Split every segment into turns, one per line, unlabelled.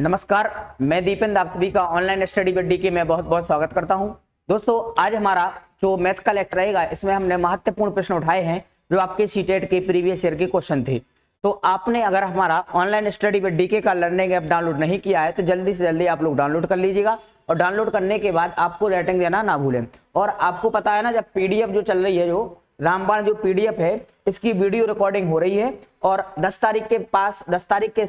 नमस्कार, मैं दीपेंद्र आप सभी का ऑनलाइन स्टडी विद डीके में बहुत बहुत स्वागत करता हूं। दोस्तों, आज हमारा जो मैथ का लेक्चर रहेगा, इसमें हमने महत्वपूर्ण प्रश्न उठाए हैं जो आपके सीटेट के प्रीवियस ईयर के क्वेश्चन थे। तो आपने अगर हमारा ऑनलाइन स्टडी विद डीके का लर्निंग ऐप डाउनलोड नहीं किया है तो जल्दी से जल्दी आप लोग डाउनलोड कर लीजिएगा, और डाउनलोड करने के बाद आपको रेटिंग देना ना भूलें। और आपको पता है ना, जब पीडीएफ जो चल रही है, जो रामबाण जो पीडीएफ है, इसकी वीडियो रिकॉर्डिंग हो रही है और 10 तारीख के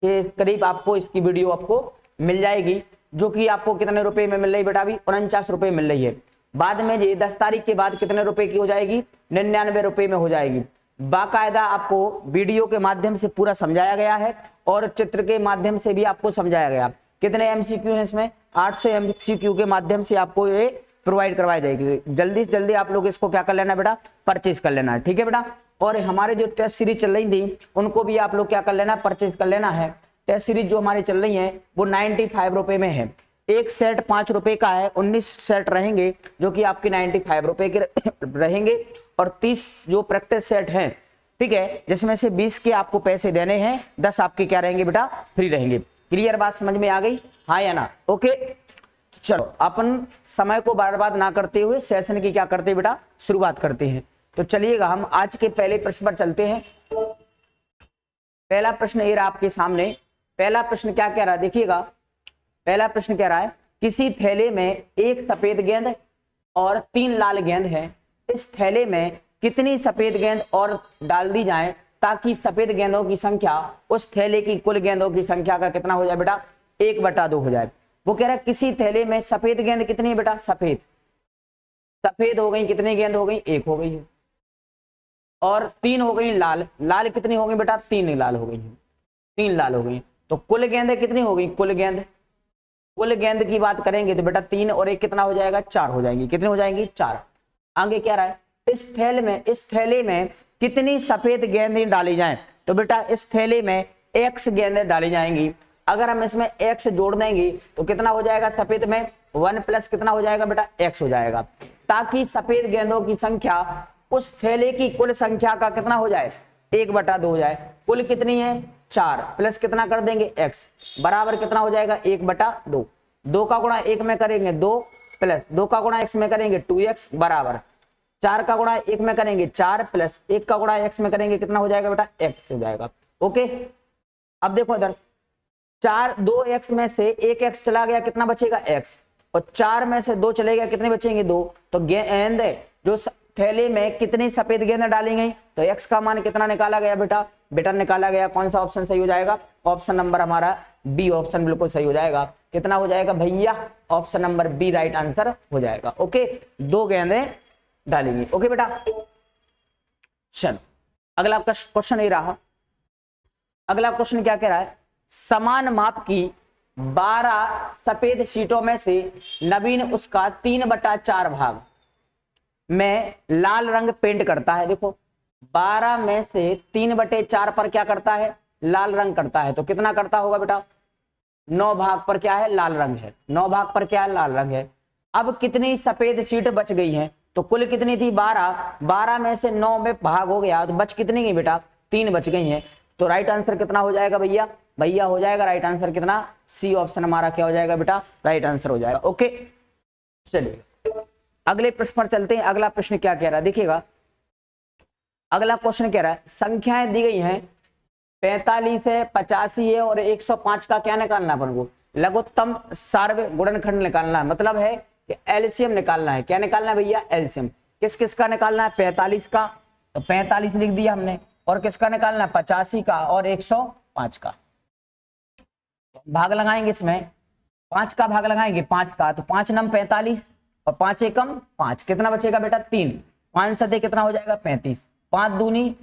करीब आपको इसकी वीडियो आपको मिल जाएगी, जो कि आपको कितने रुपए में मिल रही है बेटा? अभी 49 रुपए मिल रही है। बाद में ये 10 तारीख के बाद कितने रुपए की हो जाएगी? 99 रुपए में हो जाएगी। बाकायदा आपको वीडियो के माध्यम से पूरा समझाया गया है और चित्र के माध्यम से भी आपको समझाया गया। कितने एमसीक्यू है इसमें? 800 एमसीक्यू के माध्यम से आपको ये प्रोवाइड करवाई जाएगी। जल्दी से जल्दी आप लोग इसको क्या कर लेना बेटा? परचेज कर लेना है, ठीक है बेटा। और हमारे जो टेस्ट सीरीज चल रही थी उनको भी आप लोग क्या कर लेना? परचेज कर लेना है। टेस्ट सीरीज जो हमारी चल रही है वो 95 रुपए में है। एक सेट 5 रुपए का है, 19 सेट रहेंगे जो कि आपके 95 रुपए के रहेंगे, और 30 जो प्रैक्टिस सेट हैं, ठीक है, जिसमें से 20 के आपको पैसे देने हैं, 10 आपके क्या रहेंगे बेटा? फ्री रहेंगे। क्लियर बात समझ में आ गई? हाँ या ना? ओके, चलो अपन समय को बर्बाद ना करते हुए सेशन की क्या करते हैं बेटा? शुरुआत करते हैं। तो चलिएगा हम आज के पहले प्रश्न पर चलते हैं। पहला प्रश्न ये रहा आपके सामने। पहला प्रश्न क्या कह रहा है? देखिएगा, पहला प्रश्न कह रहा है किसी थैले में एक सफेद गेंद और 3 लाल गेंद है। इस थैले में कितनी सफेद गेंद और डाल दी जाए ताकि सफेद गेंदों की संख्या उस थैले की कुल गेंदों की संख्या का कितना हो जाए बेटा? 1/2 हो जाए। वो कह रहा है किसी थैले में सफेद गेंद कितनी है बेटा? सफेद हो गई, कितनी गेंद हो गई? 1 हो गई है। और 3 हो गई लाल। लाल कितनी हो गई बेटा? 3 लाल हो गई है। 3 लाल हो गई। तो कुल गेंद कितनी हो गई? कुल गेंद की बात करेंगे तो बेटा 3 और 1 कितना हो जाएगा? 4 हो जाएंगी। कितनी हो जाएंगी? 4। आगे क्या रहा है? इस थैले में कितनी सफेद गेंदें डाली जाएं? तो बेटा इस थैले में x गेंदें डाली जाएंगी। अगर हम इसमें x जोड़ देंगे तो कितना हो जाएगा? सफेद में 1 प्लस कितना हो जाएगा बेटा? x हो जाएगा, ताकि सफेद गेंदों की संख्या उस थैले की कुल संख्या का कितना हो जाए? 1/2 हो जाए। कुल कितनी है? 4 प्लस कितना कर देंगे? x बराबर कितना हो जाएगा? 1/2। 2 का गुणा 1 में करेंगे 2, प्लस 2 का गुणा x में करेंगे 2x, बराबर 4 का गुणा 1 में करेंगे 4, प्लस 1 का गुणा x में करेंगे कितना हो जाएगा बेटा? x हो जाएगा। ओके, अब देखो इधर 2x में से 1x चला गया, कितना बचेगा? x, और 4 में से 2 चले गया, कितने बचेंगे? 2। तो गेंद जो थैले में कितनी सफेद गेंद डाली गई? तो x का मान कितना निकाला गया बेटा? निकाला गया। कौन सा ऑप्शन सही हो जाएगा? ऑप्शन नंबर हमारा बी ऑप्शन बिल्कुल सही हो जाएगा। कितना हो जाएगा भैया? Option number B right answer हो जाएगा। ओके, 2 गेंदें डालेंगे। ओके बेटा, चलो अगला आपका क्वेश्चन ये रहा। अगला क्वेश्चन क्या कह रहा है? समान माप की 12 सफेद शीटों में से नवीन उसका 3/4 भाग में लाल रंग पेंट करता है। देखो 12 में से 3/4 पर क्या करता है? लाल रंग करता है। तो कितना करता होगा बेटा? 9 भाग पर क्या है? लाल रंग है। 9 भाग पर क्या है? लाल रंग है। अब कितनी सफेद शीट बच गई है? तो कुल कितनी थी? 12 में से 9 में भाग हो गया तो बच कितनी गई बेटा? 3 बच गई है। तो राइट आंसर कितना हो जाएगा भैया? हो जाएगा राइट आंसर कितना? सी ऑप्शन हमारा क्या हो जाएगा बेटा? राइट आंसर हो जाएगा। ओके, चलिए अगले प्रश्न पर चलते हैं। अगला प्रश्न क्या कह रहा है? देखिएगा, अगला क्वेश्चन कह रहा है संख्याएं दी गई हैं 45 है, 85 है और 105 का क्या निकालना है अपन को? लघुत्तम सार्व गुणनखंड निकालना है। मतलब है कि एलसीएम निकालना है। क्या निकालना है भैया? एलसीएम। किस किस का निकालना है? 45 का, तो 45 लिख दिया हमने। और किसका निकालना है? 85 का और 105 का। भाग लगाएंगे इसमें, 5 का भाग लगाएंगे 5 का, तो 5 नम 45 और 5 एकम 5, कितना बचेगा बेटा? 3। 5 सतह कितना हो जाएगा? 35। 5 दूनी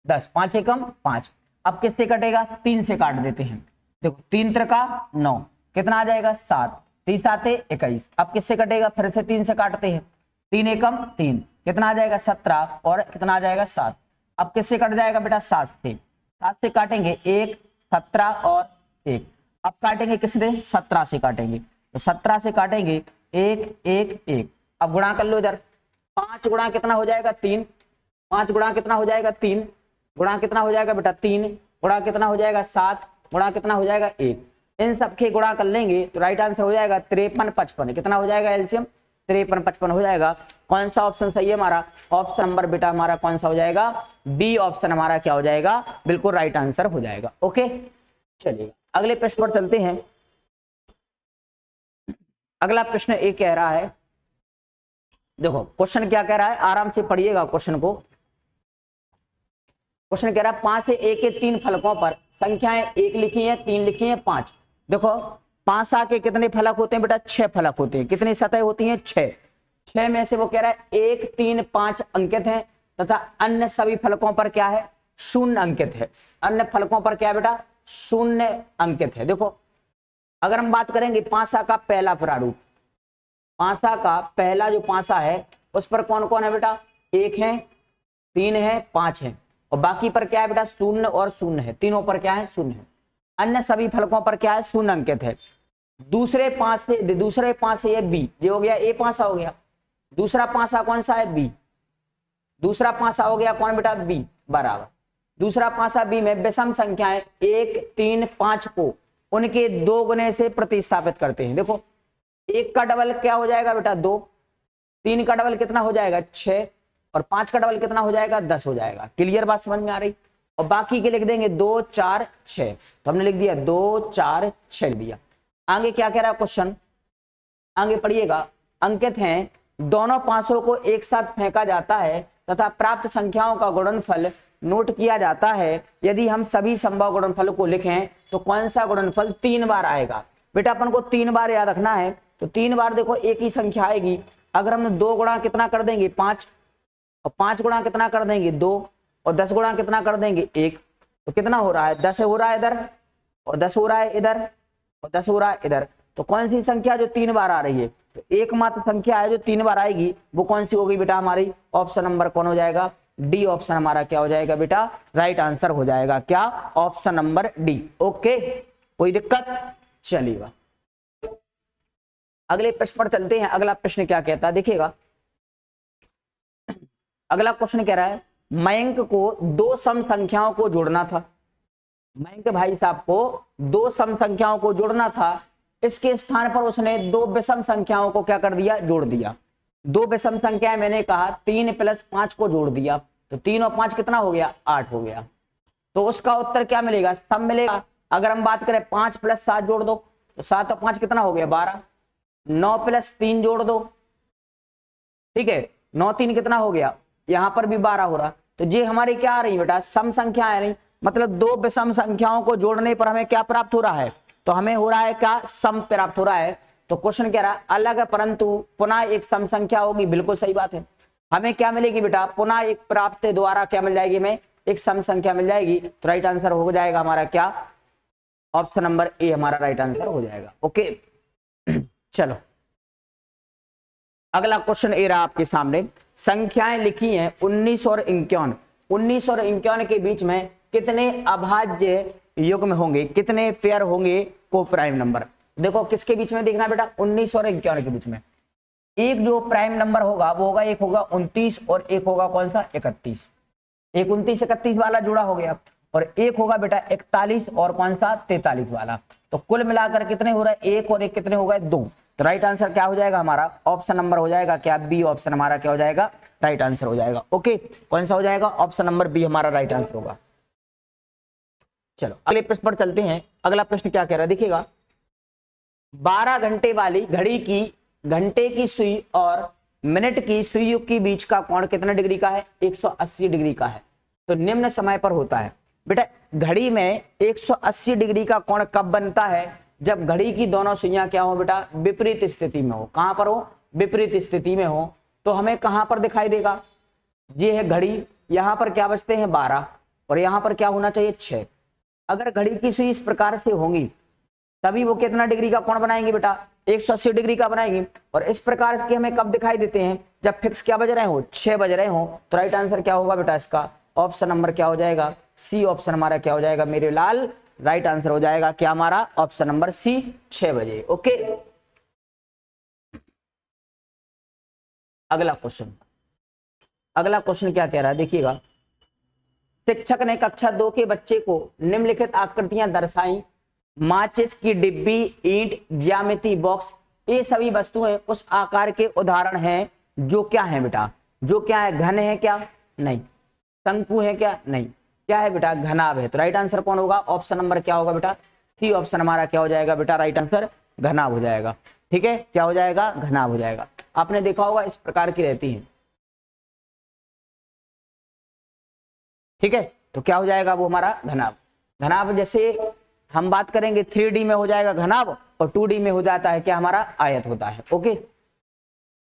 10, 5 एकम 5। अब किससे कटेगा? 3 से काट देते हैं। देखो 3 त्रिका 9, कितना आ जाएगा? 7। 30 आते 21। अब किससे कटेगा? फिर से 3 से काटते हैं। 3 एकम 3, कितना आ जाएगा? 17, और कितना आ जाएगा? 7। अब किससे कट जाएगा बेटा? 7 से। 7 से काटेंगे 1, 17 और 1। अब काटेंगे किससे? 17 से काटेंगे। तो 17 से काटेंगे 1 1 1। अब गुणा कर लो इधर। 5 गुणा कितना हो जाएगा? 3। 5 गुणा कितना हो जाएगा? 3। गुणा कितना हो जाएगा बेटा? 3 गुणा कितना हो जाएगा? 7 गुणा कितना हो जाएगा? 1। इन सबके गुणा कर लेंगे तो राइट आंसर हो जाएगा 53 55। कितना हो जाएगा एलसीएम? 53 55 हो जाएगा। कौन सा ऑप्शन सही है हमारा? ऑप्शन नंबर बेटा हमारा कौन सा हो जाएगा? बी ऑप्शन हमारा क्या हो जाएगा? बिल्कुल राइट आंसर हो जाएगा। ओके, चलिए अगले प्रश्न पर चलते हैं। अगला प्रश्न ये कह रहा है, देखो क्वेश्चन क्या कह रहा है, आराम से पढ़िएगा क्वेश्चन को। क्वेश्चन कह रहा है 5 से a के 3 फलकों पर संख्याएं 1 लिखी है, 3 लिखी है, 5। देखो 5 आ के कितने फलक होते हैं बेटा? 6 फलक होते हैं। कितनी सतह होती हैं? 6। 6 में से वो कह रहा है 1 3 5 अंकित हैं तथा अन्य सभी फलकों पर क्या है? 0 अंकित है। अन्य फलकों पर क्या है बेटा? 0 अंकित है। देखो अगर हम बात करेंगे पांसा का पहला प्रारूप, पांसा का पहला जो पांसा है उस पर कौन कौन है बेटा? 1 है, 3 है, 5 है, और बाकी पर क्या है बेटा? 0 और 0 है। तीनों पर क्या है? 0 है। अन्य सभी फलकों पर क्या है? 0 अंकित है। दूसरे 5 से ये बी, ये हो गया ए पांसा हो गया। दूसरा पांसा कौन सा है? बी। दूसरा पांसा हो गया कौन बेटा? बी बराबर। दूसरा पांसा बी में विषम संख्याएं 1 3 5 को उनके 2 गुने से प्रतिस्थापित करते हैं। देखो 1 का डबल क्या हो जाएगा बेटा? 2। 3 का डबल कितना हो जाएगा? 6। और 5 का डबल कितना हो जाएगा? 10 हो जाएगा। क्लियर बात समझ में आ रही? और बाकी के लिख देंगे 2 4 6, तो हमने लिख दिया 2 4 6 लिख दिया। आगे क्या कह रहा है क्वेश्चन? आगे पढ़िएगा। अंकित हैं दोनों पांचों को एक साथ फेंका जाता है तथा प्राप्त संख्याओं का गुणनफल नोट किया जाता है। यदि हम सभी संभव गुणनफल को लिखें तो कौन सा गुणनफल 3 बार आएगा? बेटा अपन को 3 बार याद रखना है, तो 3 बार देखो एक ही संख्या आएगी। अगर हम 2 गुणा कितना कर देंगे? 5, और 5 गुणा कितना कर देंगे? 2, और 10 गुणा कितना कर देंगे? 1, तो कितना हो रहा है? 10 हो रहा है इधर, और 10 हो रहा है इधर, और 10 हो रहा है इधर। तो कौन सी संख्या जो 3 बार आ रही है? तो एकमात्र संख्या है जो 3 बार आएगी, वो कौन सी होगी बेटा हमारी? ऑप्शन नंबर कौन हो जाएगा? डी ऑप्शन हमारा क्या हो जाएगा बेटा? राइट आंसर हो जाएगा। क्या? Option number D. ओके, कोई दिक्कत? चलिए अगले प्रश्न पर चलते हैं। अगला प्रश्न क्या कहता है देखिएगा। अगला क्वेश्चन कह रहा है मयंक को 2 सम संख्याओं को जोड़ना था। मयंक भाई साहब को 2 सम संख्याओं को जोड़ना था। इसके स्थान पर उसने 2 विषम संख्याओं को क्या कर दिया? जोड़ दिया। 2 विषम संख्याएं मैंने कहा 3 + 5 को जोड़ दिया, तो 3 और 5 कितना हो गया? 8 हो गया। तो उसका उत्तर क्या मिलेगा? सम मिलेगा। अगर हम बात करें 5 + 7 जोड़ दो, तो 7 और 5 कितना हो गया? 12। 9 + 3 जोड़ दो, ठीक है, 9 3 कितना हो गया? यहां पर भी 12 हो रहा। तो ये हमारी क्या आ रही बेटा? सम संख्या आ रही। मतलब 2 विषम संख्याओं को जोड़ने पर हमें क्या प्राप्त हो रहा है? तो हमें हो रहा है क्या? सम प्राप्त हो रहा है। तो क्वेश्चन कह रहा है अलग परंतु पुनः एक सम संख्या होगी। बिल्कुल सही बात है। हमें क्या मिलेगी बेटा? पुनः एक प्राप्त द्वारा क्या मिल जाएगी? हमें एक सम संख्या मिल जाएगी। तो राइट आंसर हो जाएगा हमारा क्या? ऑप्शन नंबर ए हमारा राइट आंसर हो जाएगा। ओके चलो अगला क्वेश्चन ए रहा आपके सामने। संख्याएं लिखी हैं 19 और 51। 19 और 51 के बीच में कितने अभाज्य युग्म होंगे? कितने पेयर होंगे को प्राइम नंबर? देखो किसके बीच में देखना बेटा? 19 और 51 के बीच में एक जो प्राइम नंबर होगा वो होगा, एक होगा 29 और एक होगा कौन सा? 31। एक 29 31 वाला जुड़ा हो गया, और एक होगा बेटा 41 और कौन सा? 43 वाला। तो कुल मिलाकर कितने हो रहा है? 1 और 1 कितने हो गए? 2। तो राइट आंसर क्या हो जाएगा हमारा? ऑप्शन नंबर हो जाएगा क्या? बी ऑप्शन हमारा क्या हो जाएगा? राइट आंसर हो जाएगा। ओके, कौन सा हो जाएगा? ऑप्शन नंबर बी हमारा राइट आंसर होगा। चलो अगले प्रश्न पर चलते हैं। अगला प्रश्न क्या कह रहा है देखिएगा। 12 घंटे वाली घड़ी की घंटे की सुई और मिनट की सुई के बीच का कोण कितने डिग्री का है? 180 डिग्री का है। तो निम्न समय पर होता है बेटा। घड़ी में 180 डिग्री का कोण कब बनता है? जब घड़ी की दोनों सुइयां क्या हो बेटा? विपरीत स्थिति में हो। कहां पर हो? विपरीत स्थिति में हो। तो हमें कहां पर दिखाई देगा? ये है घड़ी, यहां पर क्या बचते हैं? 12, और यहां पर क्या होना चाहिए? 6। अगर घड़ी की सुई इस प्रकार से होंगी तभी वो कितना डिग्री का कोण बनाएंगे बेटा? 180 डिग्री का बनाएंगे। और इस प्रकार के हमें कब दिखाई देते हैं? जब फिक्स क्या बज रहे हो? 6 बज रहे हो। तो राइट आंसर क्या होगा बेटा इसका? ऑप्शन नंबर क्या हो जाएगा? सी ऑप्शन हमारा क्या हो जाएगा मेरे लाल? राइट आंसर हो जाएगा क्या हमारा? ऑप्शन नंबर सी, 6 बजे। ओके अगला क्वेश्चन। अगला क्वेश्चन क्या कह रहा है देखिएगा। शिक्षक ने कक्षा 2 के बच्चे को निम्नलिखित आकृतियां दर्शाई माचिस की डिब्बी, ईंट, ज्यामिति बॉक्स, ये सभी वस्तुएं उस आकार के उदाहरण हैं जो क्या है बेटा, जो क्या है, घन है क्या, नहीं, शंकु है क्या, नहीं, क्या है बेटा, घनाभ है। तो राइट आंसर कौन होगा, ऑप्शन नंबर क्या होगा बेटा, सी ऑप्शन हमारा क्या हो जाएगा बेटा, राइट आंसर घनाभ हो जाएगा। ठीक है, क्या हो जाएगा, घनाभ हो जाएगा। आपने देखा होगा इस प्रकार की रहती है। ठीक है, तो क्या हो जाएगा वो हमारा घनाभ। घनाभ जैसे हम बात करेंगे 3D में हो जाएगा घनाभ, और 2D में हो जाता है क्या, हमारा आयत होता है। ओके,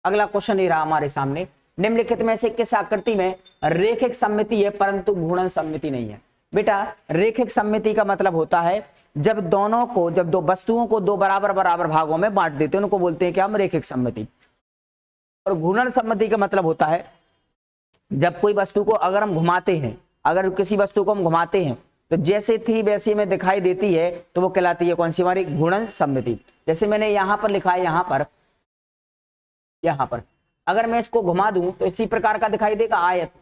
अगला क्वेश्चन ये रहा हमारे सामने, निम्नलिखित में से किस आकृति में रेखिक सममिति है परंतु घूर्णन सममिति नहीं है। बेटा रेखिक सममिति का मतलब होता है जब दोनों को, जब दो वस्तुओं को दो बराबर बराबर भागों में बांट देते हैं, उनको बोलते हैं क्या हम, रेखिक सममिति। और घूर्णन सममिति का मतलब होता है जब कोई वस्तु को अगर हम घुमाते हैं, अगर किसी वस्तु को हम घुमाते हैं तो जैसे थी वैसी में दिखाई देती है, तो वो कहलाती है कौन सी, हमारी घूर्णन सममिति। जैसे मैंने यहां पर लिखा है, यहां पर अगर मैं इसको घुमा दूं तो इसी प्रकार का दिखाई देगा आयत।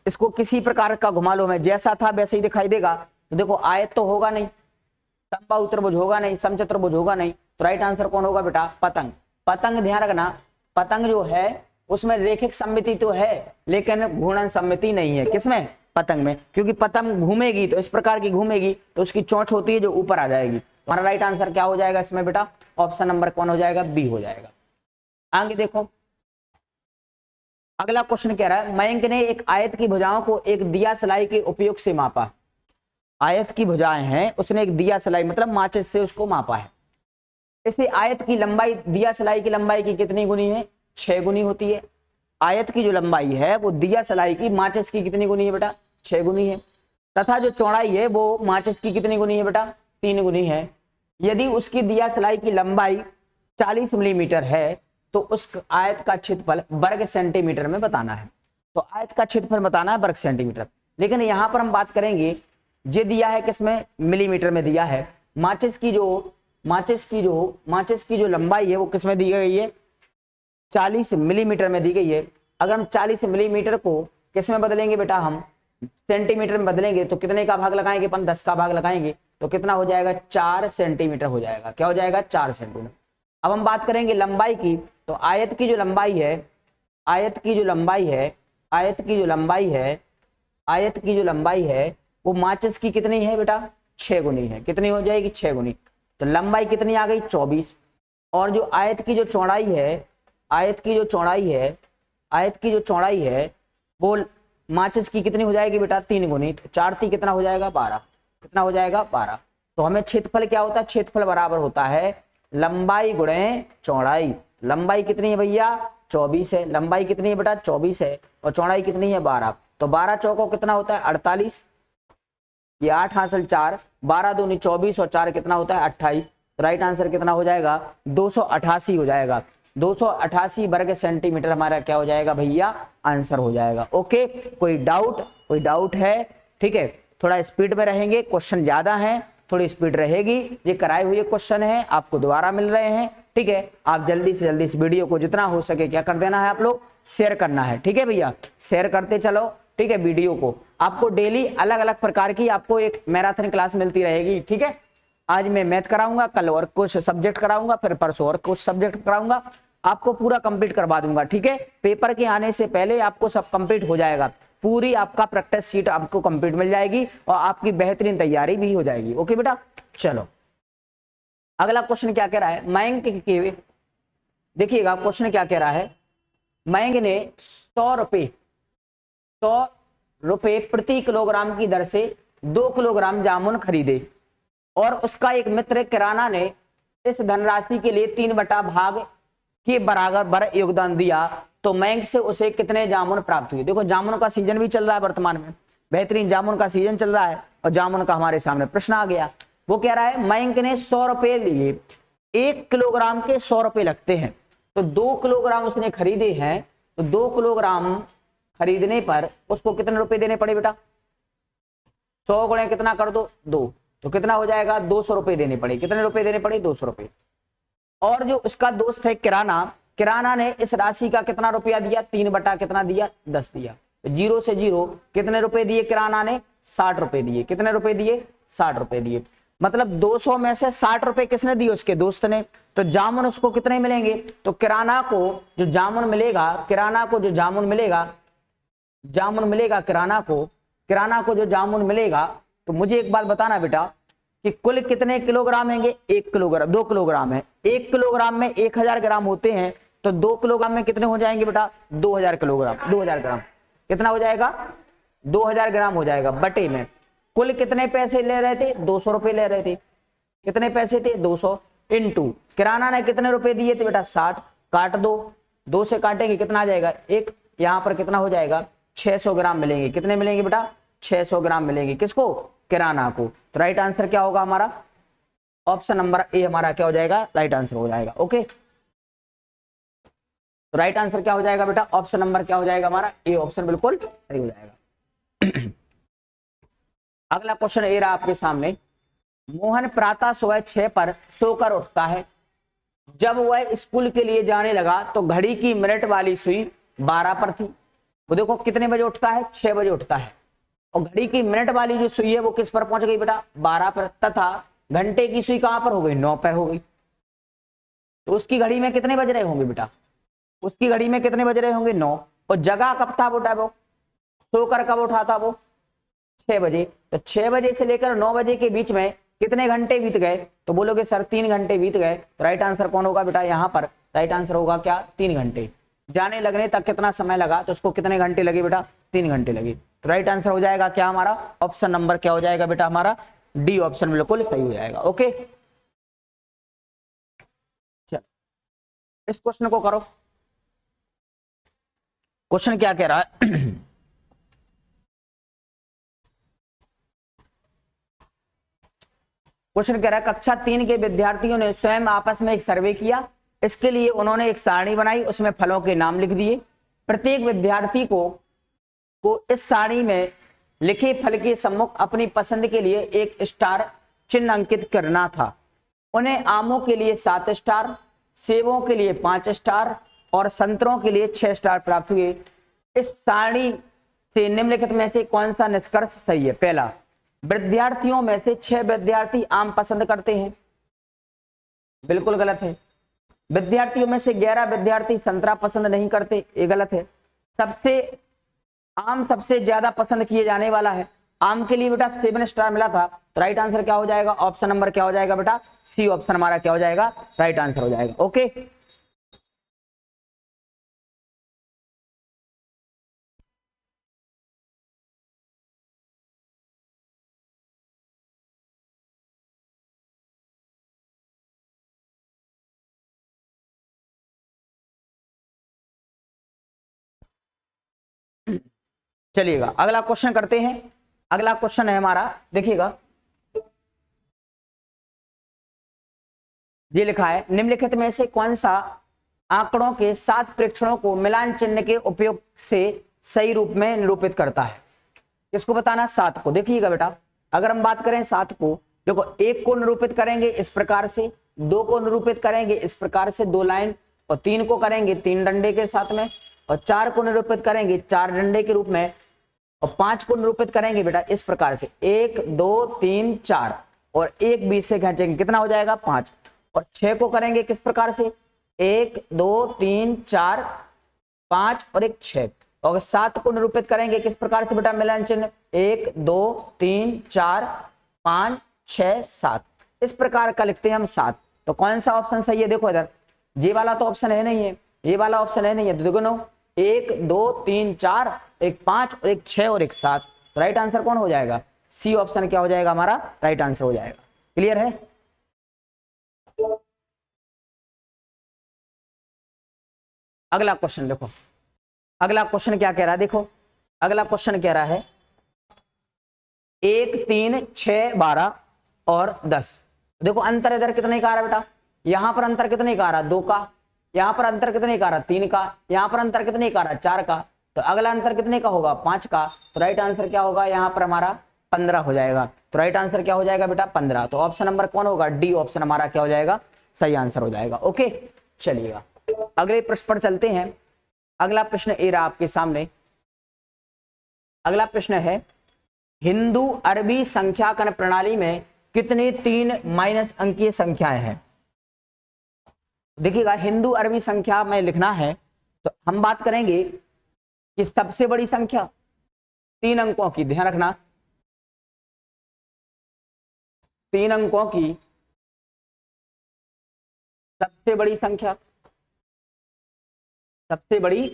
इसको किसी प्रकार का घुमा लो मैं, जैसा था वैसे ही दिखाई देगा। तो देखो आयत तो होगा नहीं, समबाहु त्रिभुज होगा नहीं, समचतुर्भुज होगा नहीं। तो राइट आंसर कौन होगा बेटा, पतंग। पतंग ध्यान रखना, पतंग जो है उसमें रेखिक सममिति तो है लेकिन घूर्णन सममिति नहीं है। किसमें, पतंग में, क्योंकि पतंग घूमेगी तो इस प्रकार की घूमेगी तो उसकी चोंच होती है जो ऊपर आ जाएगी। हमारा राइट आंसर क्या हो जाएगा इसमें बेटा, ऑप्शन नंबर कौन हो जाएगा, बी हो जाएगा। आगे देखो अगला क्वेश्चन कह रहा है, मयंक ने एक आयत की भुजाओं को एक दिया सलाई के उपयोग से मापा। आयत की भुजाएं हैं, उसने एक दिया सलाई मतलब माचिस से उसको मापा है। इसे आयत की लंबाई दिया सलाई की लंबाई की कितनी गुनी है, 6 गुनी होती है। आयत की जो लंबाई है वो दिया सलाई की माचिस की कितनी गुनी है बेटा, 6 गुनी है। तथा जो चौड़ाई है वो माचिस की कितनी गुनी है बेटा, 3 गुनी है। यदि उसकी दिया सलाई की लंबाई 40 मिलीमीटर है तो उस आयत का क्षेत्रफल वर्ग सेंटीमीटर में बताना है। तो आयत का क्षेत्रफल बताना है वर्ग सेंटीमीटर, लेकिन यहां पर हम बात करेंगे ये दिया है किसमें, मिलीमीटर में दिया है। माचिस की जो लंबाई है वो किसमें दी गई है, 40 मिलीमीटर में दी गई है। अगर हम 40 मिलीमीटर को किस में बदलेंगे बेटा, हम सेंटीमीटर में बदलेंगे तो कितने का भाग लगाएंगे अपन, 10 का भाग लगाएंगे तो कितना हो जाएगा, 4 सेंटीमीटर हो जाएगा। क्या हो जाएगा, 4 सेंटीमीटर। अब हम बात करेंगे लंबाई की, तो आयत की जो लंबाई है वो माचिस की कितनी है बेटा, 6 गुनी है। कितनी हो जाएगी, 6 गुनी। तो लंबाई कितनी आ गई, 24। और जो आयत की जो चौड़ाई है वो माचिस की कितनी हो जाएगी बेटा, 3 गुनी। तो 4 3 कितना हो जाएगा, 12। कितना हो जाएगा, 12। तो हमें क्षेत्रफल क्या होता है, क्षेत्रफल बराबर होता है लंबाई गुणे चौड़ाई। लंबाई कितनी है भैया, 24 है। लंबाई कितनी है बेटा, 24 है, और चौड़ाई कितनी है, 12। तो 12 चौको कितना होता है, 48। ये 8 हासिल 4, 12 दूनी 24 और 4 कितना होता है, 28। तो राइट आंसर कितना हो जाएगा, 288 हो जाएगा। 288 वर्ग सेंटीमीटर हमारा क्या हो जाएगा भैया, आंसर हो जाएगा। ओके, कोई डाउट है, ठीक है। थोड़ा स्पीड में रहेंगे, क्वेश्चन ज्यादा है, थोड़ी स्पीड रहेगी। ये कराए हुए क्वेश्चन है, आपको दोबारा मिल रहे हैं, ठीक है। आप जल्दी से जल्दी इस वीडियो को जितना हो सके क्या कर देना है, आप लोग शेयर करना है, ठीक है भैया। शेयर करते चलो, ठीक है। वीडियो को आपको डेली अलग अलग प्रकार की आपको एक मैराथन क्लास मिलती रहेगी, ठीक है। आज मैं मैथ कराऊंगा, कल और कुछ सब्जेक्ट कराऊंगा, फिर परसों और कुछ सब्जेक्ट कराऊंगा, आपको पूरा कंप्लीट करवा दूंगा, ठीक है। पेपर के आने से पहले आपको सब कंप्लीट हो जाएगा, पूरी आपका प्रैक्टिस शीट आपको कंप्लीट मिल जाएगी और आपकी बेहतरीन तैयारी भी हो जाएगी। ओके बेटा, चलो अगला क्वेश्चन क्या कह रहा है, मयंक के, देखिएगा क्वेश्चन क्या कह रहा है। मयंक ने 100 रुपए प्रति किलोग्राम की दर से 2 किलोग्राम जामुन खरीदे और उसका एक मित्र किराना ने इस धनराशि के लिए 3 भाग के बराबर योगदान दिया, तो मयंक से उसे कितने जामुन प्राप्त हुए। देखो जामुन का सीजन भी चल रहा है वर्तमान में, बेहतरीन जामुन का सीजन चल रहा है और जामुन का हमारे सामने प्रश्न आ गया। वो कह रहा है मयंक ने 100 रुपए लिए, 1 किलोग्राम के 100 रुपए लगते हैं, तो 2 किलोग्राम उसने खरीदे हैं, तो 2 किलोग्राम खरीदने पर उसको कितने रुपए देने पड़े बेटा, 100 गुणे कितना कर दो 2, तो कितना हो जाएगा 200 रुपए देने पड़े। कितने रुपए देने पड़े, 200 रुपए। और जो उसका दोस्त है किराना ने इस राशि का कितना रुपया दिया, 3 कितना दिया, 10 दिया। 0 से 0 कितने रुपए दिए किराना ने, 60 रुपए दिए। कितने रुपए दिए, 60 रुपए दिए। मतलब 200 में से 60 रुपए किसने दिए, उसके दोस्त ने। तो जामुन उसको कितने मिलेंगे, तो किराना को जो जामुन मिलेगा, किराना को जो जामुन मिलेगा, जामुन मिलेगा किराना को जो जामुन मिलेगा, तो मुझे एक बात बताना बेटा कि कुल कितने किलोग्राम हैंगे, 1 किलोग्राम, 2 किलोग्राम है। 1 किलोग्राम में 1000 ग्राम होते हैं, तो 2 किलोग्राम में कितने हो जाएंगे बेटा, 2000 किलोग्राम, 2000 ग्राम। कितना हो जाएगा, 2000 ग्राम हो जाएगा। बटे में कुल कितने पैसे ले रहे थे, 200 रुपए ले रहे थे। कितने पैसे थे, 200, इंटू किराना ने कितने रुपए दिए थे बेटा, 60। काट दो, 2 से काटेंगे कितना आ जाएगा, 1। यहाँ पर कितना हो जाएगा, 600 ग्राम मिलेंगे। कितने मिलेंगे बेटा, 600 ग्राम मिलेंगे। किसको, किराना को। तो राइट आंसर क्या होगा हमारा, ऑप्शन नंबर ए हमारा क्या हो जाएगा, राइट आंसर हो जाएगा। ओके, तो राइट आंसर क्या हो जाएगा बेटा, ऑप्शन नंबर क्या हो जाएगा हमारा, ए ऑप्शन बिल्कुल सही हो जाएगा। अगला क्वेश्चन ए रहा आपके सामने। मोहन प्रातः सुबह 6 पर सोकर उठता है। जब वह स्कूल के लिए जाने लगा तो घड़ी की मिनट वाली सुई 12 पर थी। वो देखो कितने बजे उठता है, 6 बजे उठता है, और घड़ी की मिनट वाली जो सुई है वो किस पर पहुंच गई बेटा, 12 पर, तथा घंटे की सुई कहां पर हो गई, 9 पर हो गई। तो उसकी घड़ी में कितने बज रहे होंगे बेटा, उसकी घड़ी में कितने बज रहे होंगे, 9। और जगह कब था बेटा, वो सोकर कब उठा था, वो 6 बजे। तो 6 बजे से लेकर 9 बजे के बीच में कितने घंटे बीत गए, तो बोलोगे सर 3 घंटे बीत गए। तो राइट आंसर कौन होगा बेटा, यहाँ पर राइट आंसर होगा क्या, 3 घंटे। जाने लगने तक कितना समय लगा, तो उसको कितने घंटे लगे बेटा, 3 घंटे लगे। तो राइट आंसर हो जाएगा क्या हमारा, ऑप्शन नंबर क्या हो जाएगा बेटा हमारा, डी ऑप्शन बिल्कुल सही हो जाएगा। ओके, चलो इस क्वेश्चन को करो। क्वेश्चन क्या कह रहा है, क्वेश्चन कह रहा है कक्षा 3 के विद्यार्थियों ने स्वयं आपस में एक सर्वे किया। इसके लिए उन्होंने एक सारणी बनाई, उसमें फलों के नाम लिख दिए। प्रत्येक विद्यार्थी को इस सारणी में लिखे फल के सम्मुख अपनी पसंद के लिए एक स्टार चिन्ह अंकित करना था। उन्हें आमों के लिए 7 स्टार, सेबों के लिए 5 स्टार और संतरों के लिए 6 स्टार प्राप्त हुए। इस सारणी से निम्नलिखित में से कौन सा निष्कर्ष सही है। पहला, विद्यार्थियों में से 6 विद्यार्थी आम पसंद करते हैं, बिल्कुल गलत है। विद्यार्थियों में से 11 विद्यार्थी संतरा पसंद नहीं करते, ये गलत है। सबसे ज्यादा पसंद किए जाने वाला है, आम के लिए बेटा 7 स्टार मिला था। तो राइट आंसर क्या हो जाएगा, ऑप्शन नंबर क्या हो जाएगा बेटा, सी ऑप्शन हमारा क्या हो जाएगा, राइट आंसर हो जाएगा। ओके, चलिएगा अगला क्वेश्चन करते हैं। अगला क्वेश्चन है हमारा, देखिएगा ये लिखा है, निम्नलिखित में से कौन सा आंकड़ों के 7 प्रेक्षणों को मिलान चिन्ह के उपयोग से सही रूप में निरूपित करता है। इसको बताना 7 को। देखिएगा बेटा, अगर हम बात करें 7 को, देखो 1 को निरूपित करेंगे इस प्रकार से, 2 को निरूपित करेंगे इस प्रकार से 2 लाइन, और 3 को करेंगे 3 डंडे के साथ में, और 4 को निरूपित करेंगे 4 डंडे के रूप में, और 5 को निरूपित करेंगे बेटा इस प्रकार से 1 2 3 4, और 1 बीच से खींचेंगे, कितना हो जाएगा 5। और 6 को करेंगे किस प्रकार से 1 2 3 4 5 और 1 6, और 7 को निरूपित करेंगे किस प्रकार से बेटा, मिलान चिन्ह 1 2 3 4 5 6 7, इस प्रकार का लिखते हैं हम 7। तो कौन सा ऑप्शन सही है, देखो इधर ये वाला तो ऑप्शन है नहीं है, ये वाला ऑप्शन है नहीं है, तो देखो नो 1 2 3 4 1 5 और 1 6 और 1 7। तो राइट आंसर कौन हो जाएगा, सी ऑप्शन क्या हो जाएगा हमारा, राइट आंसर हो जाएगा। क्लियर है। अगला क्वेश्चन देखो, अगला क्वेश्चन क्या कह रहा है, देखो अगला क्वेश्चन कह रहा है 1 3 6 12 और 10। देखो अंतर इधर कितने का आ रहा है बेटा, यहां पर अंतर कितने का आ रहा है, 2 का, यहां पर अंतर कितने का आ रहा है, 3 का, यहां पर अंतर कितने का आ रहा है, 4 का, तो अगला अंतर कितने का होगा, 5 का। तो राइट आंसर क्या होगा यहाँ पर हमारा 15 हो जाएगा। तो राइट आंसर क्या हो जाएगा बेटा 15। तो ऑप्शन नंबर कौन होगा, डी ऑप्शन हमारा क्या हो जाएगा, सही आंसर हो जाएगा। ओके, चलिएगा अगले प्रश्न पर चलते हैं। अगला प्रश्न ए रहा आपके सामने। अगला प्रश्न है, हिंदू अरबी संख्याकन प्रणाली में कितनी 3 माइनस अंकीय संख्याएं हैं। देखिएगा हिंदू अरबी संख्या में लिखना है तो हम बात करेंगे कि सबसे बड़ी संख्या 3 अंकों की, ध्यान रखना 3 अंकों की सबसे बड़ी संख्या, सबसे बड़ी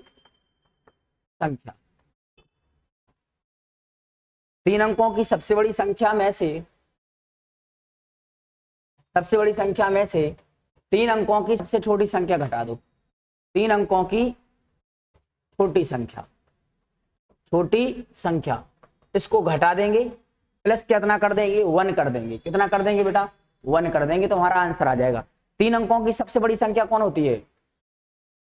संख्या 3 अंकों की सबसे बड़ी संख्या में से, सबसे बड़ी संख्या में से 3 अंकों की सबसे छोटी संख्या घटा दो। 3 अंकों की छोटी संख्या, छोटी संख्या इसको घटा देंगे, प्लस कितना कर देंगे 1 कर देंगे। कितना कर देंगे बेटा 1 कर देंगे तो हमारा आंसर आ जाएगा। 3 अंकों की सबसे बड़ी संख्या कौन होती है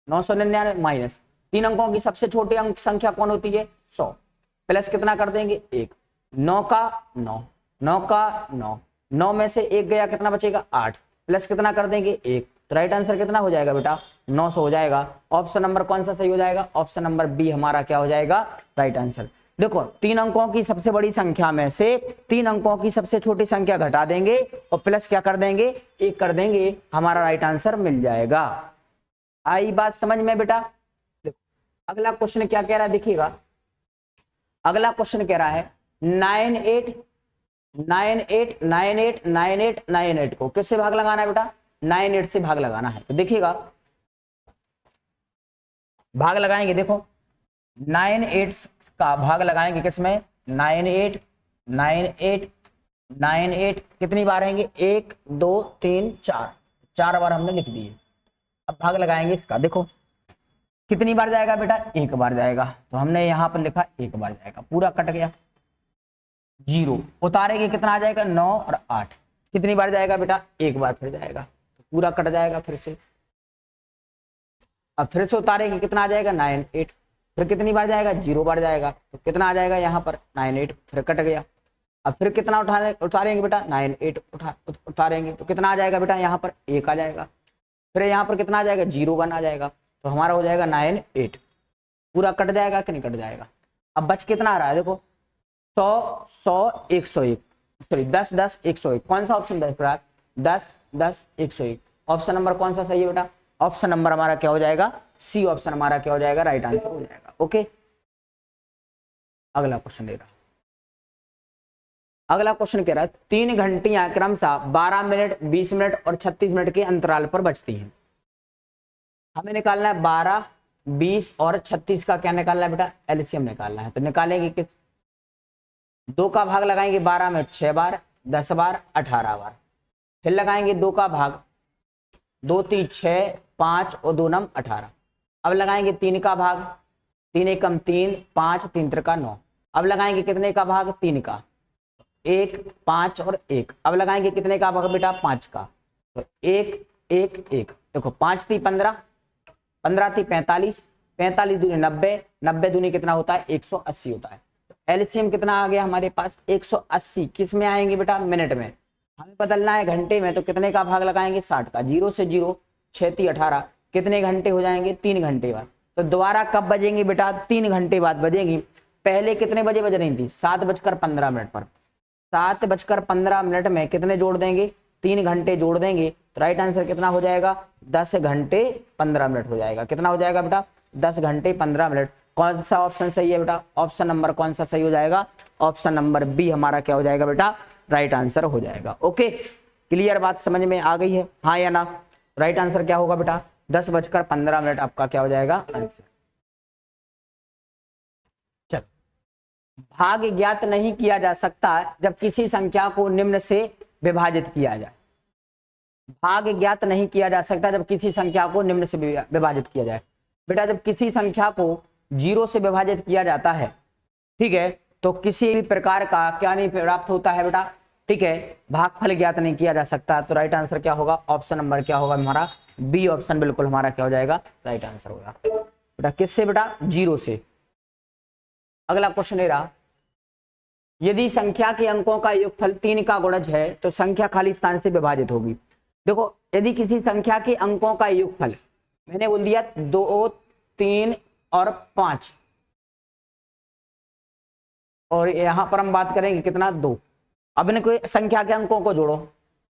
999 माइनस 3 अंकों की सबसे छोटी अंक संख्या कौन होती है 100, प्लस कितना कर देंगे 1, 9 का 9, 9 का 9, 9 में से 1 गया कितना बचेगा 8, प्लस कितना कर देंगे 1, तो राइट आंसर कितना हो जाएगा बेटा 900 हो जाएगा। ऑप्शन नंबर कौन सा सही हो जाएगा, ऑप्शन नंबर बी हमारा क्या हो जाएगा राइट आंसर। देखो 3 अंकों की सबसे बड़ी संख्या में से 3 अंकों की सबसे छोटी संख्या घटा देंगे और प्लस क्या कर देंगे 1 कर देंगे, हमारा राइट आंसर मिल जाएगा। आई बात समझ में बेटा। देखो अगला क्वेश्चन क्या कह रहा है, देखिएगा अगला क्वेश्चन कह रहा है 98 98 98 98 98 को किससे भाग लगाना है बेटा 98 से भाग लगाना है। तो देखिएगा भाग लगाएंगे, देखो 98 का भाग लगाएंगे किसमें 98 98 98 कितनी बार आएंगे 1 2 3 4, 4 बार हमने लिख दिए। अब भाग लगाएंगे इसका, देखो कितनी बार जाएगा बेटा 1 बार जाएगा, तो हमने यहां पर लिखा 1 बार जाएगा, पूरा कट गया 0 उतारेंगे कितना आ जाएगा 9 और 8, कितनी बार जाएगा बेटा 1 बार फिर जाएगा, तो पूरा कट जाएगा फिर से। अब फिर से उतारेंगे कितना आ जाएगा 98, फिर कितनी बार जाएगा 0 बार जाएगा, तो कितना आ जाएगा यहाँ पर 98, फिर कट गया। अब फिर कितना उतारेंगे बेटा 98 उतारेंगे तो कितना आ जाएगा बेटा यहाँ पर 1 आ जाएगा, फिर यहाँ पर कितना आ जाएगा 0 1 आ जाएगा, तो हमारा हो जाएगा 98, पूरा कट जाएगा कि नहीं कट जाएगा। अब बच कितना आ रहा है देखो 100 100 101, सॉरी 10 10 101, कौन सा ऑप्शन 10 10 101, ऑप्शन नंबर कौन सा सही है बेटा, ऑप्शन नंबर हमारा क्या हो जाएगा सी, ऑप्शन हमारा क्या हो जाएगा राइट आंसर हो जाएगा। ओके अगला क्वेश्चन दे रहा, अगला क्वेश्चन कह रहा है 3 घंटियां क्रमशः 12 मिनट 20 मिनट और 36 मिनट के अंतराल पर बजती हैं। हमें निकालना है 12 20 और 36 का क्या निकालना है बेटा एलसीएम निकालना है। तो निकालेंगे किस, 2 का भाग लगाएंगे 12 में 6 बार 10 बार 18 बार, फिर लगाएंगे 2 का भाग 2 3 6 5 और 2 9 18, अब लगाएंगे 3 का भाग 3 एकम 3 5 3 त्रिका 9, अब लगाएंगे कितने का भाग 3 का 1 5 और 1, अब लगाएंगे कितने का भाग बेटा 5 का, तो 1 1 1, देखो 5 थी 15 15 थी 45 45 दूनी 90 90 दूनी कितना होता है 180 होता है। एलसीएम कितना आ गया हमारे पास 180, किस में आएंगे बेटा मिनट में, हमें बदलना है घंटे में, तो कितने का भाग लगाएंगे 60 का, 0 से 0 6 थी 18, कितने घंटे हो जाएंगे 3 घंटे बाद। तो दोबारा कब बजेंगे बेटा 3 घंटे बाद बजेंगी, पहले कितने बजे बज रही थी 7:15 पर, 7:15 में कितने जोड़ देंगे 3 घंटे जोड़ देंगे, तो राइट आंसर कितना हो जाएगा 10 घंटे 15 मिनट हो जाएगा। कितना हो जाएगा बेटा 10 घंटे 15 मिनट। कौन सा ऑप्शन सही है बेटा, ऑप्शन नंबर कौन सा सही हो जाएगा, ऑप्शन नंबर बी हमारा क्या हो जाएगा बेटा राइट आंसर हो जाएगा। ओके क्लियर बात समझ में आ गई है, हाँ या ना। राइट आंसर क्या होगा बेटा 10:15 आपका क्या हो जाएगा आंसर। चलो भाग ज्ञात नहीं किया जा सकता जब किसी संख्या को निम्न से विभाजित किया जाए। भाग ज्ञात नहीं किया जा सकता जब किसी संख्या को निम्न से विभाजित किया जाए। बेटा जब किसी संख्या को 0 से विभाजित किया जाता है, ठीक है, तो किसी भी प्रकार का क्या नहीं प्राप्त होता है बेटा, ठीक है, भागफल ज्ञात नहीं किया जा सकता। तो राइट आंसर क्या होगा, ऑप्शन नंबर क्या होगा हमारा बी ऑप्शन बिल्कुल हमारा क्या हो जाएगा राइट आंसर होगा। बेटा किससे बेटा 0 से। अगला क्वेश्चन ले रहा, यदि संख्या के अंकों का योगफल 3 का गुणज है तो संख्या खाली स्थान से विभाजित होगी। देखो यदि किसी संख्या के अंकों का योगफल, मैंने बोल दिया 2 3 और 5, और यहां पर हम बात करेंगे कितना 2, अब इन्हें कोई संख्या के अंकों को जोड़ो,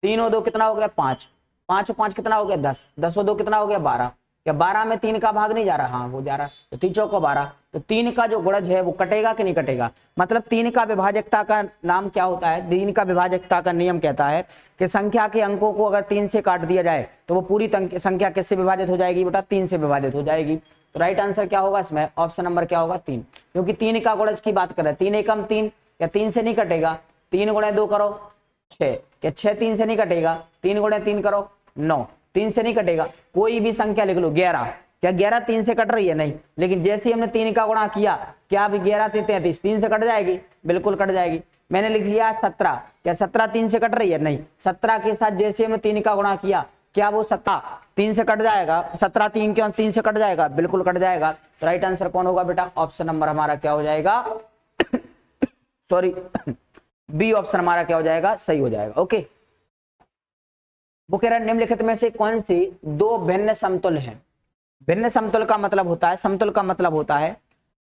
3 और 2 कितना हो गया 5, 5 और 5 कितना हो गया 10, 10 और 2 कितना हो गया 12, क्या 12 में 3 का भाग नहीं जा रहा, हाँ वो जा रहा, तो 3 चौको 12, तो 3 का जो गुणज है वो कटेगा कि नहीं कटेगा, मतलब 3 का विभाजकता का नाम क्या होता है, 3 का विभाजकता का नियम कहता है कि संख्या के अंकों को अगर 3 से काट दिया जाए तो वो पूरी संख्या किससे विभाजित हो जाएगी बेटा, 3 से विभाजित हो जाएगी। तो राइट आंसर क्या होगा इसमें, ऑप्शन नंबर क्या होगा 3, क्योंकि 3 का गुणज की बात करें, 3 एकम 3, या 3 से नहीं कटेगा, 3 गुणे 2 करो 6, क्या 6 3 से नहीं कटेगा, 3 गुणे 3 करो 9, 3 से नहीं कटेगा, कोई भी संख्या लिख लो 11, क्या 11 3 से कट रही है, नहीं, लेकिन जैसे ही हमने 3 का गुणा किया, क्या अभी 11 3 33 3 से कट जाएगी, बिल्कुल कट जाएगी। मैंने लिख लिया 17, क्या 17 3 से कट रही है, नहीं, 17 के साथ जैसे हमने 3 का गुणा किया, क्या वो 17 3 से कट जाएगा, 17 3 क्यों 3 से कट जाएगा, बिल्कुल कट जाएगा। तो राइट आंसर कौन होगा बेटा, ऑप्शन नंबर हमारा क्या हो जाएगा सॉरी बी ऑप्शन हमारा क्या हो जाएगा, सही हो जाएगा। ओके, वो कह रहा है निम्नलिखित में से कौन सी दो भिन्न समतुल्य हैं। भिन्न समतुल्य का मतलब होता है, समतुल्य का मतलब होता है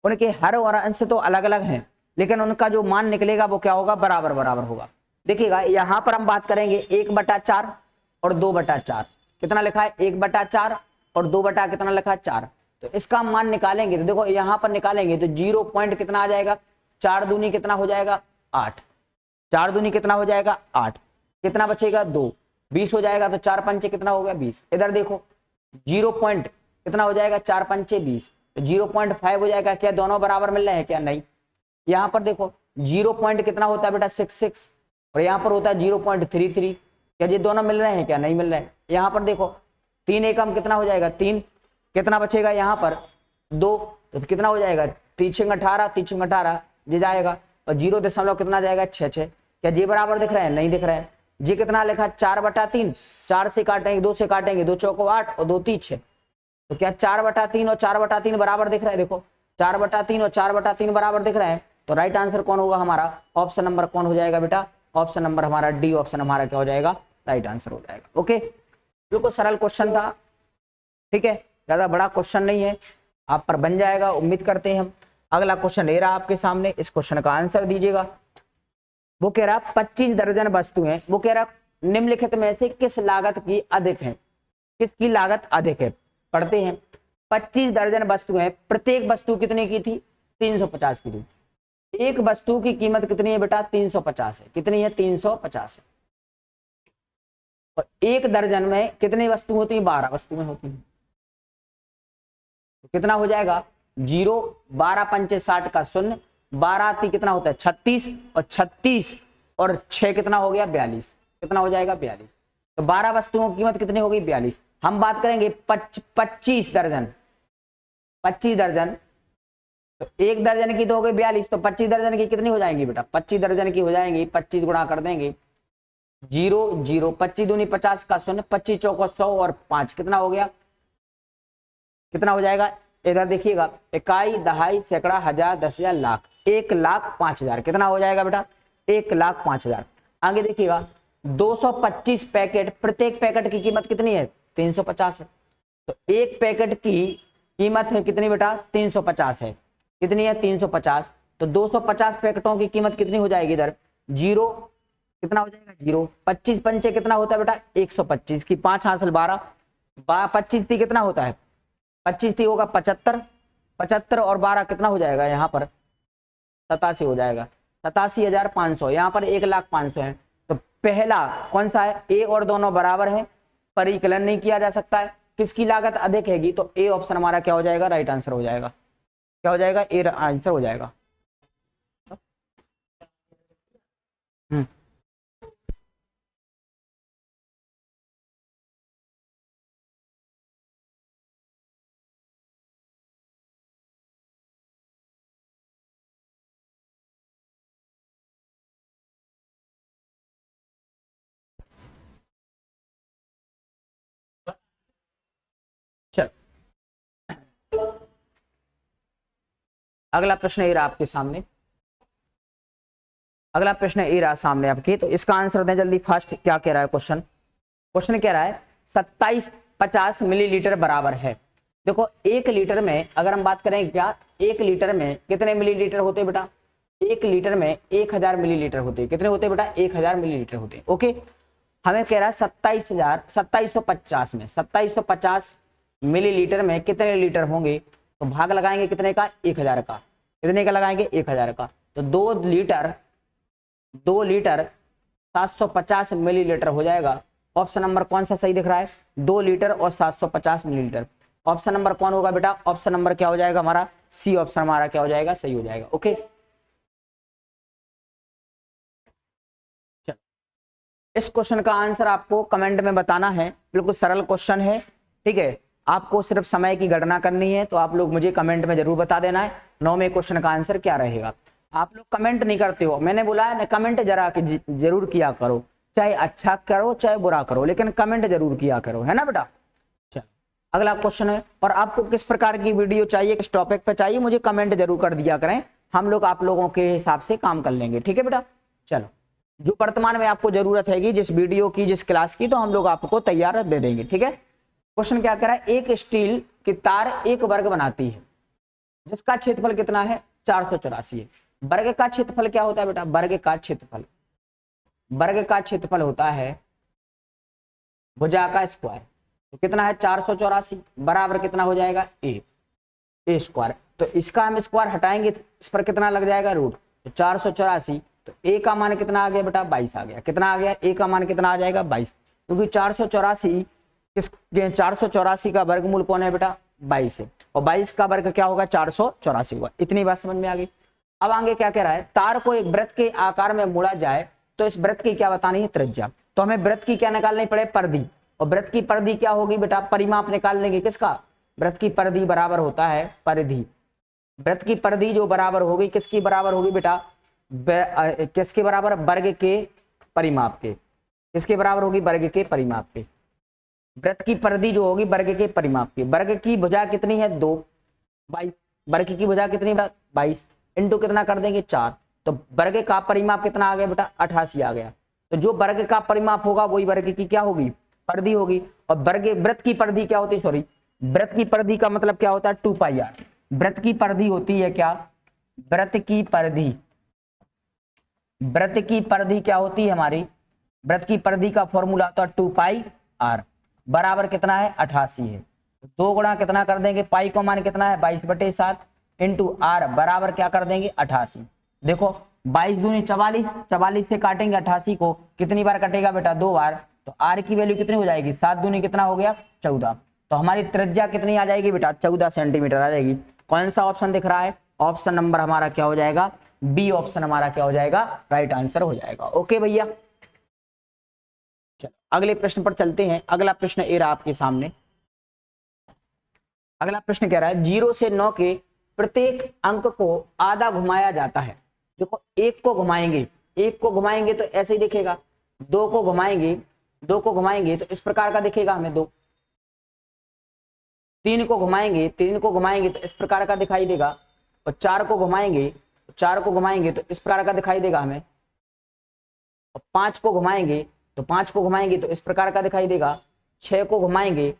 उनके हर और अंश तो अलग अलग हैं, लेकिन उनका जो मान निकलेगा वो क्या होगा, बराबर बराबर होगा। देखिएगा यहां पर हम बात करेंगे 1/4 और 2/4, कितना लिखा है 1/4 और 2 बटा कितना लिखा है 4, तो इसका मान निकालेंगे तो देखो यहां पर निकालेंगे तो 0 पॉइंट कितना आ जाएगा, 4 दूनी कितना हो जाएगा 8, 4 दूनी कितना हो जाएगा 8, कितना बचेगा 2, 20 हो जाएगा, तो 4 पंचे कितना हो गया 20। इधर देखो 0 पॉइंट कितना हो जाएगा 4 पंचे 20, तो 0.5 हो जाएगा, क्या दोनों बराबर मिल रहे हैं क्या, नहीं। यहाँ पर देखो 0 पॉइंट कितना होता है बेटा 66 और यहाँ पर होता है 0.33, क्या ये दोनों मिल रहे हैं क्या, नहीं मिल रहे हैं। यहाँ पर देखो 3 एकम कितना हो जाएगा 3, कितना बचेगा यहाँ पर 2, तो कितना हो जाएगा 3 6 18, 3 6 18 ये जाएगा, और 0 दशमलव कितना जाएगा 6 6, क्या ये बराबर दिख रहे हैं, नहीं दिख रहे हैं। जी कितना लिखा 4/3, 4 से काटेंगे 2 से काटेंगे, 2 चौको 8 और 2 3 6, तो क्या 4/3 और 4/3 बराबर दिख रहा है, देखो 4/3 और 4/3 बराबर दिख रहे हैं। तो राइट आंसर कौन होगा हमारा, ऑप्शन नंबर कौन हो जाएगा बेटा, ऑप्शन नंबर हमारा डी ऑप्शन हमारा क्या हो जाएगा, राइट आंसर हो जाएगा। ओके, बिल्कुल सरल क्वेश्चन था, ठीक है, ज्यादा बड़ा क्वेश्चन नहीं है, आप पर बन जाएगा उम्मीद करते हैं हम। अगला क्वेश्चन ले रहा आपके सामने, इस क्वेश्चन का आंसर दीजिएगा। वो कह रहा 25 दर्जन वस्तुएं, वो कह रहा निम्नलिखित में से किस लागत की अधिक है, किसकी लागत अधिक है, पढ़ते हैं। 25 दर्जन वस्तुएं, प्रत्येक वस्तु कितने की थी 350 की थी, एक वस्तु की कीमत कितनी है बेटा 350 है, कितनी है 350 है, और एक दर्जन में कितनी वस्तु होती है 12 वस्तुएं होती हैं, तो कितना हो जाएगा 0, 12 पंचे 60 का 0, 12 ती कितना होता है 36, और 36 और 6 कितना हो गया 42, कितना हो जाएगा 42, तो 12 वस्तुओं की कीमत कितनी होगी 42। हम बात करेंगे 25 दर्जन, 25 दर्जन, तो एक दर्जन की तो हो गई 42, तो 25 दर्जन की कितनी हो जाएंगी बेटा 25 दर्जन की हो जाएंगी, 25 गुणा कर देंगे 0 0, 25 दूनी 50 का 0, 25 चौको 100 और 5 कितना हो गया, कितना हो जाएगा, इधर देखिएगा इकाई दहाई सैकड़ा हजार 10,000 लाख, 1,05,000 कितना हो जाएगा बेटा 1,05,000। आगे देखिएगा 225 पैकेट, प्रत्येक पैकेट की कीमत कितनी है 350 है, तो एक पैकेट की कीमत है कितनी बेटा 350 है, कितनी है 350, तो 250 पैकेटों की कीमत कितनी हो जाएगी, इधर 0 कितना हो जाएगा 0, 25 पंचे कितना होता है बेटा 125 की 5 हासिल 12, 25 थी कितना होता है 25 थी होगा 75, 75 और 12 कितना हो जाएगा यहाँ पर 87 हो जाएगा, 87,500, यहाँ पर 1,05,000 है। तो पहला कौन सा है, ए और दोनों बराबर है, परिकलन नहीं किया जा सकता है, किसकी लागत अधिक हैगी, तो ए ऑप्शन हमारा क्या हो जाएगा, राइट आंसर हो जाएगा, क्या हो जाएगा ए आंसर हो जाएगा। चल अगला प्रश्न ए रहा आपके सामने, अगला प्रश्न ए रहा सामने आपके, तो इसका आंसर दें जल्दी फास्ट। क्या कह रहा है क्वेश्चन, क्वेश्चन कह रहा है 2750 मिलीलीटर बराबर है। देखो 1 लीटर में अगर हम बात करें क्या 1 लीटर में कितने मिलीलीटर होते हैं बेटा, 1 लीटर में 1000 मिलीलीटर होते हैं। कितने होते हैं बेटा? 1000 मिलीलीटर होते हैं। ओके, हमें कह रहा है 2750 में 2750 मिलीलीटर में कितने लीटर होंगे, तो भाग लगाएंगे कितने का? 1000 का। कितने का लगाएंगे? 1000 का। तो 2 लीटर 750 मिलीलीटर हो जाएगा। ऑप्शन नंबर कौन सा सही दिख रहा है? 2 लीटर और 750 मिलीलीटर। ऑप्शन नंबर कौन होगा बेटा? ऑप्शन नंबर क्या हो जाएगा हमारा? सी ऑप्शन हमारा क्या हो जाएगा? सही हो जाएगा। ओके, इस क्वेश्चन का आंसर आपको कमेंट में बताना है। बिल्कुल सरल क्वेश्चन है, ठीक है। आपको सिर्फ समय की गणना करनी है, तो आप लोग मुझे कमेंट में जरूर बता देना है 9वें क्वेश्चन का आंसर क्या रहेगा। आप लोग कमेंट नहीं करते हो, मैंने बोला है ना, कमेंट जरा जरूर किया करो, चाहे अच्छा करो चाहे बुरा करो, लेकिन कमेंट जरूर किया करो, है ना बेटा। चलो अगला क्वेश्चन है, और आपको किस प्रकार की वीडियो चाहिए, किस टॉपिक पे चाहिए, मुझे कमेंट जरूर कर दिया करें। हम लोग आप लोगों के हिसाब से काम कर लेंगे, ठीक है बेटा। चलो, जो वर्तमान में आपको जरूरत है जिस वीडियो की, जिस क्लास की, तो हम लोग आपको तैयार दे देंगे, ठीक है। क्वेश्चन क्या कह रहा है? एक स्टील की तार एक वर्ग बनाती है जिसका क्षेत्रफल कितना है? 484 है। वर्ग का क्षेत्रफल क्या होता है बेटा? वर्ग का क्षेत्रफल होता है भुजा का स्क्वायर। तो कितना है? 484 बराबर कितना हो जाएगा? ए स्क्वायर। तो इसका हम स्क्वायर हटाएंगे, इस पर कितना लग जाएगा? रूट। तो 484, तो ए का मान कितना आ गया बेटा? 22 आ गया। कितना आ गया? ए का मान कितना आ जाएगा? 22, क्योंकि 484 का वर्गमूल कौन है बेटा? 22 है, और 22 का वर्ग क्या होगा? 484 होगा। इतनी बात समझ में आ गई। अब आगे क्या कह रहा है? तार को एक वृत्त के आकार में मोड़ा जाए तो इस वृत्त की क्या बतानी है? त्रिज्या। तो हमें वृत्त की क्या निकालनी पड़े? परिधि। और वृत्त की परिधि क्या होगी बेटा? परिमाप निकाल लेंगे। किसका? वृत्त की परिधि बराबर होता है परिधि। वृत्त की परिधि जो बराबर होगी, किसकी बराबर होगी बेटा? किसके बराबर? वर्ग के परिमाप के। किसके बराबर होगी? वर्ग के परिमाप के। वृत्त की परिधि जो होगी वर्ग के परिमाप की। वर्ग की भुजा कितनी है? 2, 22। वर्ग की भुजा कितनी? 22 इंटू कितना कर देंगे? 4। तो वर्ग का परिमाप कितना आ गया बेटा? 88 आ गया। तो जो वर्ग का परिमाप होगा वही वर्ग की क्या होगी? परिधि होगी। और वृत्त की परिधि क्या होती है? सॉरी, वृत्त की परिधि का मतलब क्या होता है? 2πr। वृत्त की परिधि होती है क्या? वृत्त की परिधि क्या होती है हमारी? वृत्त की परिधि का फॉर्मूला होता है 2πr बराबर कितना है? 88 है। तो 2 गुणा कितना कर देंगे? पाई का मान कितना है? 22/7 इंटू आर बराबर क्या कर देंगे? 88। देखो 22 दूनी 44, 44 से काटेंगे 88 को, कितनी बार कटेगा बेटा? 2 बार। तो आर की वैल्यू कितनी हो जाएगी? 7 दूनी कितना हो गया? 14। तो हमारी त्रिज्या कितनी आ जाएगी बेटा? 14 सेंटीमीटर आ जाएगी। कौन सा ऑप्शन दिख रहा है? ऑप्शन नंबर हमारा क्या हो जाएगा? बी ऑप्शन हमारा क्या हो जाएगा? राइट आंसर हो जाएगा। ओके भैया, चलो अगले प्रश्न पर चलते हैं। अगला प्रश्न ए रहा आपके सामने। अगला प्रश्न कह रहा है 0 से 9 के प्रत्येक अंक को आधा घुमाया जाता है। देखो 1 को घुमाएंगे तो ऐसे ही दिखेगा। 2 को घुमाएंगे तो इस प्रकार का दिखेगा हमें 2। 3 को घुमाएंगे तो इस प्रकार का दिखाई देगा। और 4 को घुमाएंगे तो इस प्रकार का दिखाई देगा हमें। और 5 को घुमाएंगे तो इस प्रकार का दिखाई देगा। 6 को घुमाएंगे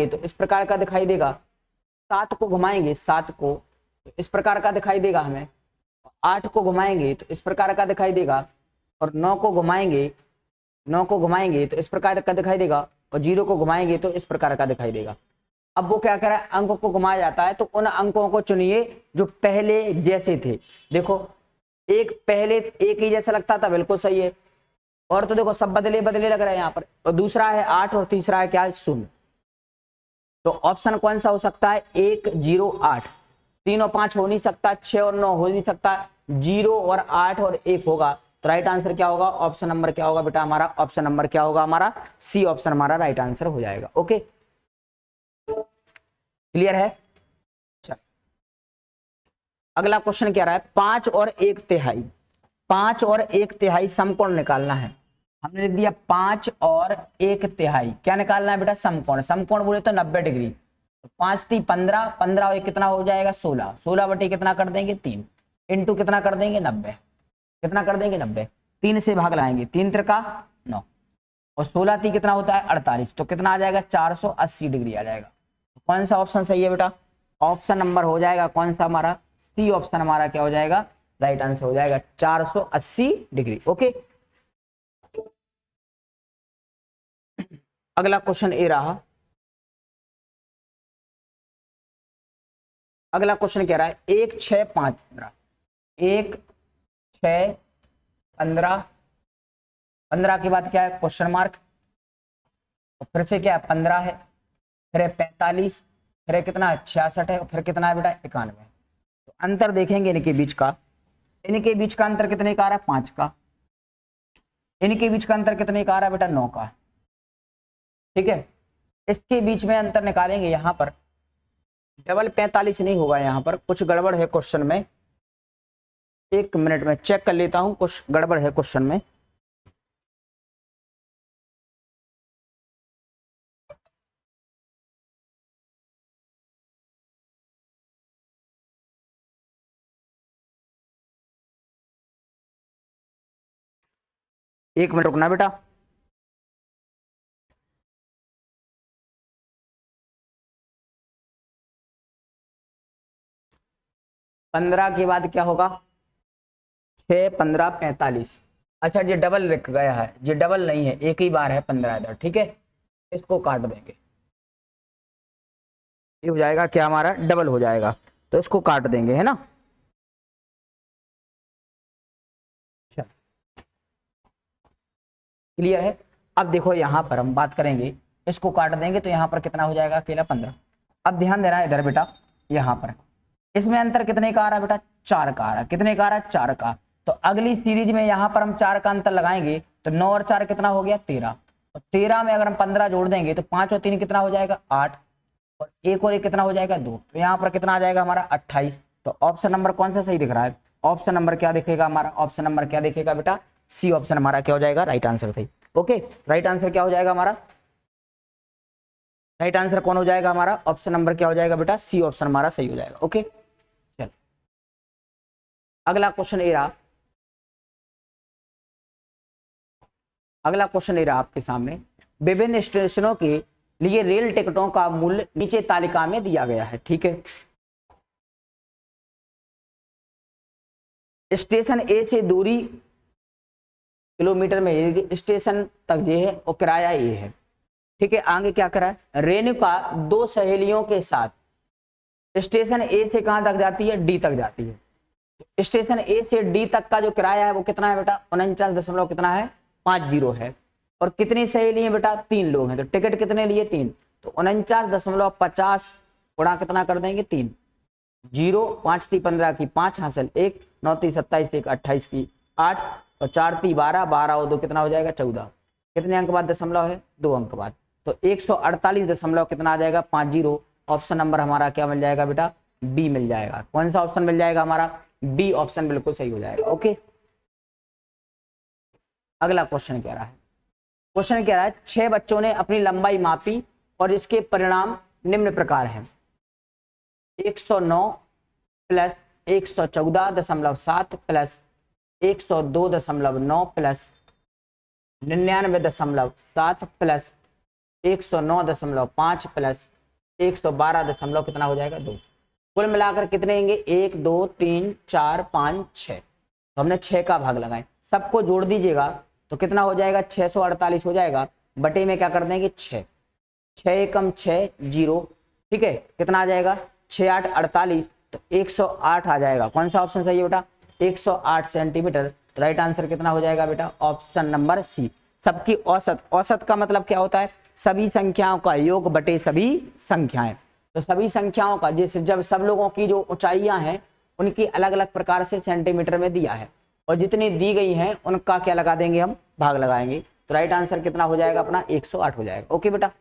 तो इस प्रकार का दिखाई देगा। 7 को घुमाएंगे तो इस प्रकार का दिखाई देगा हमें। 8 को घुमाएंगे तो इस प्रकार का दिखाई देगा। और 9 को घुमाएंगे तो इस प्रकार का दिखाई देगा। और 0 को घुमाएंगे तो इस प्रकार का दिखाई देगा। अब वो क्या कर रहा है? अंकों को घुमाया जाता है, तो उन अंकों को चुनिए जो पहले जैसे थे। देखो पहले एक ही जैसा लगता था, बिल्कुल सही है। और तो देखो सब बदले लग रहे हैं यहाँ पर। और दूसरा है 8 और तीसरा है क्या? 0। तो ऑप्शन कौन सा हो सकता है? 1, 0, 8। 3 और 5 हो नहीं सकता, 6 और 9 हो नहीं सकता, 0 और 8 और 1 होगा। तो राइट आंसर क्या होगा? ऑप्शन नंबर क्या होगा बेटा हमारा? ऑप्शन नंबर क्या होगा हमारा? सी ऑप्शन हमारा राइट आंसर हो जाएगा। ओके, क्लियर है? चल अगला क्वेश्चन क्या रहा है? 5 और 1 तिहाई समकोण निकालना है। हमने लिख दिया 5 और 1 तिहाई। क्या निकालना है बेटा? समकोण बोले तो 90 डिग्री। तो 5 × 3 = 15, 15 और 1 कितना हो जाएगा? 16, 16 बटे कितना कर देंगे? 3 इंटू कितना कर देंगे? 90। कितना कर देंगे? 90। 3 से भाग लाएंगे, 3 × 3 = 9 और 16 × 3 कितना होता है? 48। तो कितना आ जाएगा? 480 डिग्री आ जाएगा। तो कौन सा ऑप्शन सही है बेटा? ऑप्शन नंबर हो जाएगा कौन सा हमारा? सी ऑप्शन हमारा क्या हो जाएगा? राइट आंसर हो जाएगा 480 डिग्री। ओके, अगला क्वेश्चन ए रहा। अगला क्वेश्चन कह रहा है 1 6 5 15, 1 6 15, 15 के बाद क्या है क्वेश्चन मार्क, और फिर से क्या है 15 है, फिर 45, फिर कितना 66 है, फिर कितना है बेटा 91। तो अंतर देखेंगे इनके बीच का, इनके बीच का अंतर कितने का आ रहा है 5 का, इनके बीच का अंतर कितने का आ रहा है बेटा 9 का। ठीक है, इसके बीच में अंतर निकालेंगे, यहां पर डबल 45 नहीं होगा, यहां पर कुछ गड़बड़ है क्वेश्चन में। 1 मिनट में चेक कर लेता हूं, कुछ गड़बड़ है क्वेश्चन में। एक मिनट रुकना बेटा। पंद्रह के बाद क्या होगा 6 15 45। अच्छा ये डबल लिख गया है, ये डबल नहीं है, एक ही बार है 15 इधर। ठीक है, इसको काट देंगे, ये हो जाएगा क्या हमारा डबल हो जाएगा, तो इसको काट देंगे, है ना। क्लियर है। अब देखो यहां पर हम बात करेंगे, इसको काट देंगे तो यहां पर कितना हो जाएगा अकेला 15। अब ध्यान देना इधर बेटा, यहां पर इसमें अंतर कितने का आ रहा है बेटा 4 का आ रहा है, कितने का आ रहा है 4 का। तो अगली सीरीज में यहां पर हम 4 का अंतर लगाएंगे तो 9 और 4 कितना हो गया 13, और 13 में अगर हम 15 जोड़ देंगे तो 5 और 3 कितना हो जाएगा 8, और एक और एक कितना हो जाएगा 2, तो यहाँ पर कितना आ जाएगा हमारा 28। तो ऑप्शन नंबर कौन सा सही दिख रहा है, ऑप्शन नंबर क्या दिखेगा हमारा, ऑप्शन नंबर क्या दिखेगा बेटा सी ऑप्शन हमारा क्या हो जाएगा राइट आंसर सही। ओके, राइट आंसर क्या हो जाएगा हमारा, राइट आंसर कौन हो जाएगा हमारा, ऑप्शन नंबर क्या हो जाएगा बेटा सी ऑप्शन हमारा सही हो जाएगा। ओके, चल अगला क्वेश्चन ए रहा, अगला क्वेश्चन ए रहा आपके सामने। विभिन्न स्टेशनों के लिए रेल टिकटों का मूल्य नीचे तालिका में दिया गया है। ठीक है, स्टेशन ए से दूरी किलोमीटर में, स्टेशन तक ये है और किराया ये है। ठीक है, आगे क्या करा है, रेणुका 2 सहेलियों के साथ स्टेशन ए से कहां तक जाती है डी तक जाती है। स्टेशन ए से डी तक का जो किराया है वो कितना है बेटा 49 कितना है 50 है, और कितनी सहेली है बेटा 3 लोग हैं, तो टिकट कितने लिए 3, तो 49.50 गुणा कितना कर देंगे 3, 0 5 × 15 की 5 हासिल 1, 9 × 27 1 28 की 8, और 4 × 12 12 और 2 कितना हो जाएगा 14, कितने अंक बाद दशमलव है 2 अंक बाद, तो 148 दशमलव कितना आ जाएगा 50। ऑप्शन नंबर हमारा क्या मिल जाएगा बेटा बी मिल जाएगा। कौन सा ऑप्शन मिल जाएगा हमारा डी ऑप्शन बिल्कुल सही हो जाएगा। ओके, अगला क्वेश्चन कह रहा है, क्वेश्चन कह रहा है 6 बच्चों ने अपनी लंबाई मापी और इसके परिणाम निम्न प्रकार हैं। 109 plus 114.7 plus 102.9 plus 99.7 plus 109.5 plus 112 कितना हो जाएगा 2। कुल मिलाकर कितने होंगे 1 2 3 4 5 6। तो हमने 6 का भाग लगाए, सबको जोड़ दीजिएगा तो कितना हो जाएगा 648 हो जाएगा, बटे में क्या कर देंगे 6, 6 एकम 6 0। ठीक है, कितना आ जाएगा 6 8 48, तो 108 आ जाएगा। कौन सा ऑप्शन सही है बेटा 108 सेंटीमीटर। तो राइट आंसर कितना हो जाएगा बेटा ऑप्शन नंबर सी। सबकी औसत, औसत का मतलब क्या होता है सभी संख्याओं का योग बटे सभी संख्याएं। तो सभी संख्याओं का जैसे जब सब लोगों की जो ऊंचाइयां हैं उनकी अलग अलग प्रकार से सेंटीमीटर में दिया है, और जितनी दी गई हैं उनका क्या लगा देंगे हम भाग लगाएंगे। तो राइट आंसर कितना हो जाएगा अपना 108 हो जाएगा। ओके बेटा,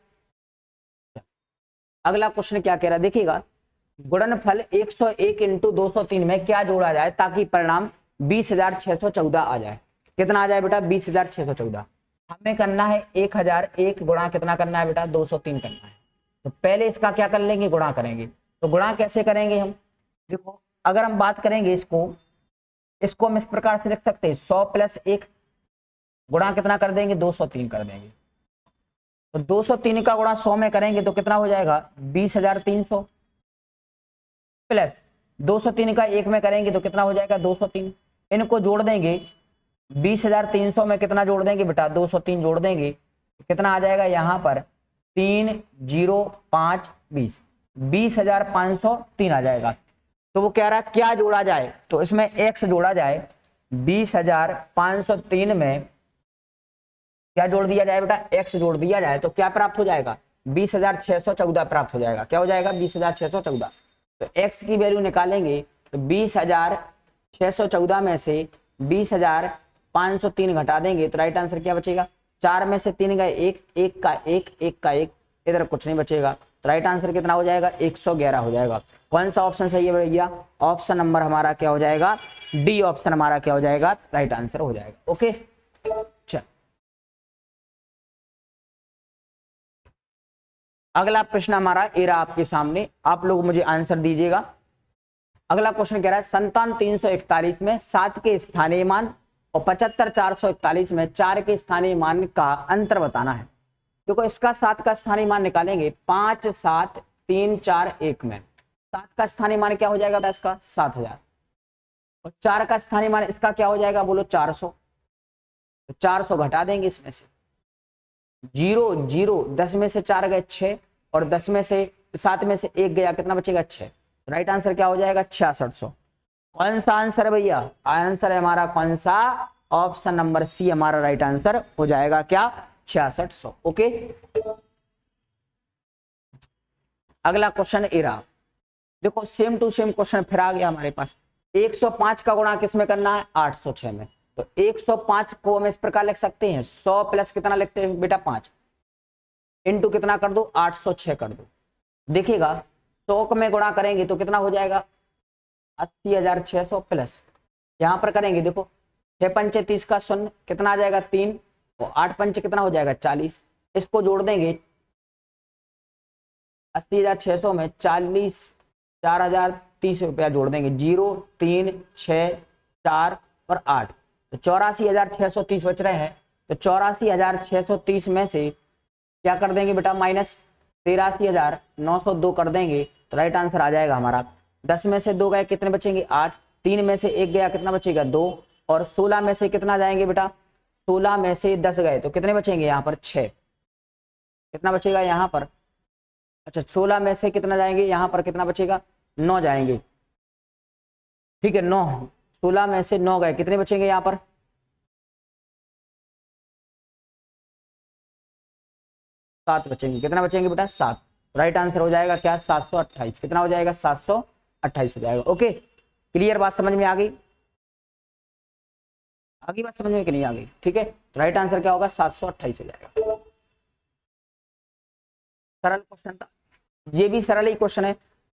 अगला क्वेश्चन क्या कह रहा है देखिएगा, गुणनफल 101 × 203 में क्या जोड़ा जाए ताकि परिणाम 20,614 आ जाए। कितना आ जाए बेटा 20,614। हमें करना है 1001 गुणा कितना करना है बेटा 203 करना है। तो पहले इसका क्या कर लेंगे गुणा करेंगे। तो गुणा कैसे करेंगे हम, देखो अगर हम बात करेंगे इसको हम इस प्रकार से लिख सकते हैं 100 + 1 गुणा कितना कर देंगे 203 कर देंगे। तो 203 का गुणा 100 में करेंगे तो कितना हो जाएगा 20,300 प्लस 203 का 1 में करेंगे तो कितना हो जाएगा 203। इनको जोड़ देंगे 20,300 में कितना जोड़ देंगे बेटा 203 जोड़ देंगे, कितना आ जाएगा यहाँ पर 305 20, 20,503 आ जाएगा। तो वो कह रहा है क्या जोड़ा जाए, तो इसमें x जोड़ा जाए 20,503 में क्या जोड़ दिया जाए बेटा x जोड़ दिया जाए तो क्या प्राप्त हो जाएगा 20,614 प्राप्त हो जाएगा। क्या हो जाएगा 20,614। तो x की वैल्यू निकालेंगे तो 20,614 में से 20,503 घटा देंगे तो राइट आंसर क्या बचेगा, 4 में से 3 गए 1, 1 का 1, 1 का 1, इधर कुछ नहीं बचेगा। तो राइट आंसर कितना हो जाएगा 111 हो जाएगा। कौन सा ऑप्शन सही है भैया, ऑप्शन नंबर हमारा क्या हो जाएगा डी ऑप्शन हमारा क्या हो जाएगा राइट आंसर हो जाएगा। ओके चल अगला प्रश्न हमारा ए रहा आपके सामने, आप लोग मुझे आंसर दीजिएगा। अगला क्वेश्चन कह रहा है 57,341 में 7 के स्थानीय मान और 75,441 में 4 के स्थानीय मान का अंतर बताना है। देखो इसका 7 का स्थानीय मान निकालेंगे 5 7 3 4 1 में 7 का स्थानीय मान क्या हो जाएगा इसका 7,000 और 4 का स्थानीय मान इसका क्या हो जाएगा बोलो 400। तो 400 घटा देंगे इसमें से 0 0, 10 में से 4 गए 6 और 10 में से 7 में से 1 गया कितना बचेगा 6। राइट आंसर क्या हो जाएगा 6600। कौन सा आंसर है भैया, आंसर है हमारा कौन सा, ऑप्शन नंबर सी हमारा राइट आंसर हो जाएगा क्या 6600। ओके अगला क्वेश्चन ए रहा, देखो सेम टू सेम क्वेश्चन फिर आ गया हमारे पास। 105 का गुणा किस में करना है 806 में। तो 105 को हम इस प्रकार लिख सकते हैं 100 प्लस कितना लिखते हैं बेटा 5 इंटू कितना कर दो 806 कर दो। देखिएगा 100 में गुणा करेंगे तो कितना हो जाएगा 80,600 प्लस यहाँ पर करेंगे देखो 6 पंचे 30 का 0 कितना आ जाएगा 3 और 8 पंचे कितना हो जाएगा 40। इसको जोड़ देंगे 80,600 में 40 4,030 रुपया जोड़ देंगे 0 3 6 4 और 8 तो 84,630 बच रहे हैं। तो 84,630 में से क्या कर देंगे बेटा माइनस 83,902 कर देंगे तो राइट आंसर आ जाएगा हमारा 10 में से 2 गए कितने बचेंगे 8, 3 में से 1 गया कितना बचेगा 2 और 16 में से कितना जाएंगे बेटा 16 में से 10 गए तो कितने बचेंगे यहाँ पर 6, कितना बचेगा यहाँ पर, अच्छा 16 में से कितना जाएंगे यहाँ पर कितना बचेगा 9 जाएंगे, ठीक है 9, 16 में से 9 गए कितने बचेंगे यहाँ पर 7 बचेंगे, कितना बचेंगे बेटा 7। राइट आंसर हो जाएगा क्या 728, कितना हो जाएगा 728 हो जाएगा। ओके क्लियर, बात समझ में आ गई, आगे बात समझ में कि नहीं आ गई, ठीक है। तो राइट आंसर क्या होगा 728 हो जाएगा। सरल क्वेश्चन था, ये भी सरल ही क्वेश्चन है,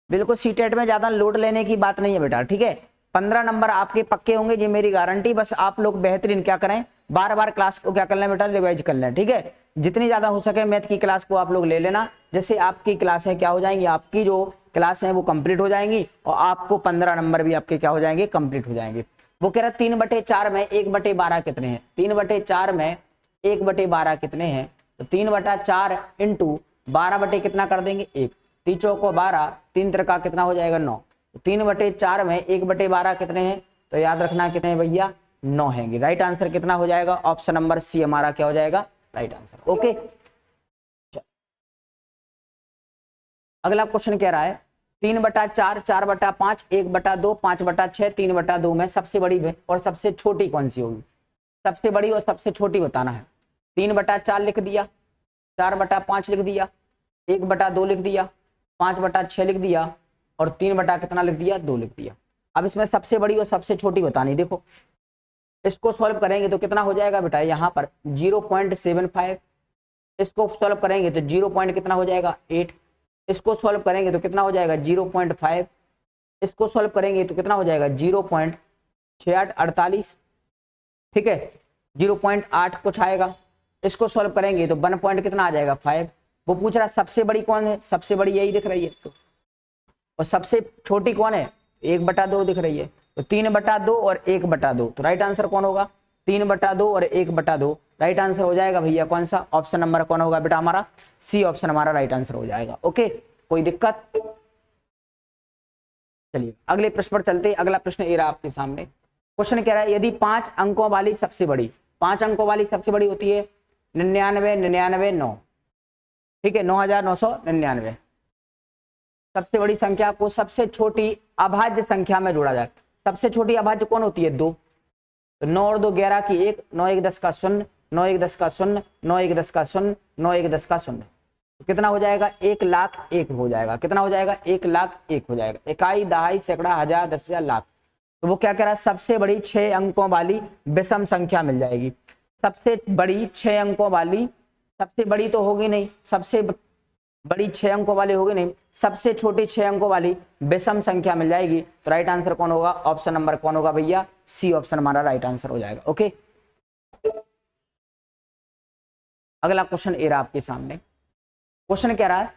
बिल्कुल सीटेट में ज्यादा लोड लेने की बात नहीं है बेटा, ठीक है। 15 नंबर आपके पक्के होंगे ये मेरी गारंटी, बस आप लोग बेहतरीन क्या करें बार बार क्लास को क्या कर लें बेटा रिवाइज कर लें, ठीक है। जितनी ज्यादा हो सके मैथ की क्लास को आप लोग ले लेना, जैसे आपकी क्लासें क्या हो जाएंगी, आपकी जो क्लास है वो कंप्लीट हो जाएंगी और आपको 15 नंबर भी आपके क्या हो जाएंगे कंप्लीट हो जाएंगे। वो कह रहा 3/4 में 1/12 कितने हैं, 3/4 में 1/12 कितने हैं, तो 3/4 इंटू 12 कितना कर देंगे 1, 3 चौको 12, 3 त्रिका कितना हो जाएगा 9, 3/4 में 1/12 कितने हैं, तो याद रखना कितने हैं भैया 9 हैंगे। राइट आंसर कितना हो जाएगा ऑप्शन नंबर सी हमारा क्या हो जाएगा राइट आंसर। ओके अगला क्वेश्चन कह रहा है 3/4, 4/5, 1/2, 5/6, 3/2 में सबसे बड़ी और सबसे छोटी कौन सी होगी, सबसे बड़ी और सबसे छोटी बताना है। 3/4 लिख दिया, 4/5 लिख दिया, 1/2 लिख दिया, 5/6 लिख दिया और 3 कितना लिख दिया 2 लिख दिया। अब इसमें सबसे बड़ी और सबसे छोटी बतानी, देखो इसको सॉल्व करेंगे तो कितना हो जाएगा बेटा यहाँ पर 0.75, इसको सॉल्व करेंगे तो 0. कितना हो जाएगा 8, इसको सॉल्व करेंगे तो कितना हो जाएगा 0.5, इसको सॉल्व करेंगे तो कितना हो जाएगा 0.6848, ठीक है 0.8 कुछ आएगा, इसको सॉल्व करेंगे तो 1. कितना आ जाएगा 5। वो पूछ रहा है सबसे बड़ी कौन है, सबसे बड़ी यही दिख रही है तो, और सबसे छोटी कौन है 1/2 दिख रही है, तो 3/2 और 1/2, तो राइट आंसर कौन होगा 3/2 और 1/2। राइट आंसर हो जाएगा भैया कौन सा, ऑप्शन नंबर कौन होगा बेटा हमारा सी ऑप्शन हमारा राइट आंसर हो जाएगा। ओके कोई दिक्कत, चलिए अगले प्रश्न पर चलते हैं। अगला प्रश्न ये रहा आपके सामने। क्वेश्चन कह रहा है यदि 5 अंकों वाली सबसे बड़ी, 5 अंकों वाली सबसे बड़ी होती है 99 99 9, ठीक है, 9999, सबसे बड़ी संख्या को सबसे छोटी अभाज्य संख्या में जोड़ा जाए। सबसे छोटी अभाज्य कौन होती है? 2। तो 9 और 2 11 की 1, 9 1 10 का 0, 9 1 10 का 0, 9 1 10 का 0, 9 1 10 का 0, तो कितना हो जाएगा? 1,00,001 हो जाएगा। कितना हो जाएगा? 1,00,001 हो जाएगा। इकाई, दहाई, सैकड़ा, हजार, 10,000, लाख। तो वो क्या कह रहा है? सबसे बड़ी 6 अंकों वाली विषम संख्या मिल जाएगी। सबसे बड़ी 6 अंकों वाली, सबसे बड़ी तो होगी नहीं, सबसे बड़ी 6 अंकों वाली होगी नहीं, सबसे छोटी 6 अंकों वाली विषम संख्या मिल जाएगी। तो राइट आंसर कौन होगा? ऑप्शन नंबर कौन होगा भैया? सी ऑप्शन हमारा राइट आंसर हो जाएगा। ओके, अगला क्वेश्चन ए रहा आपके सामने। क्वेश्चन कह रहा है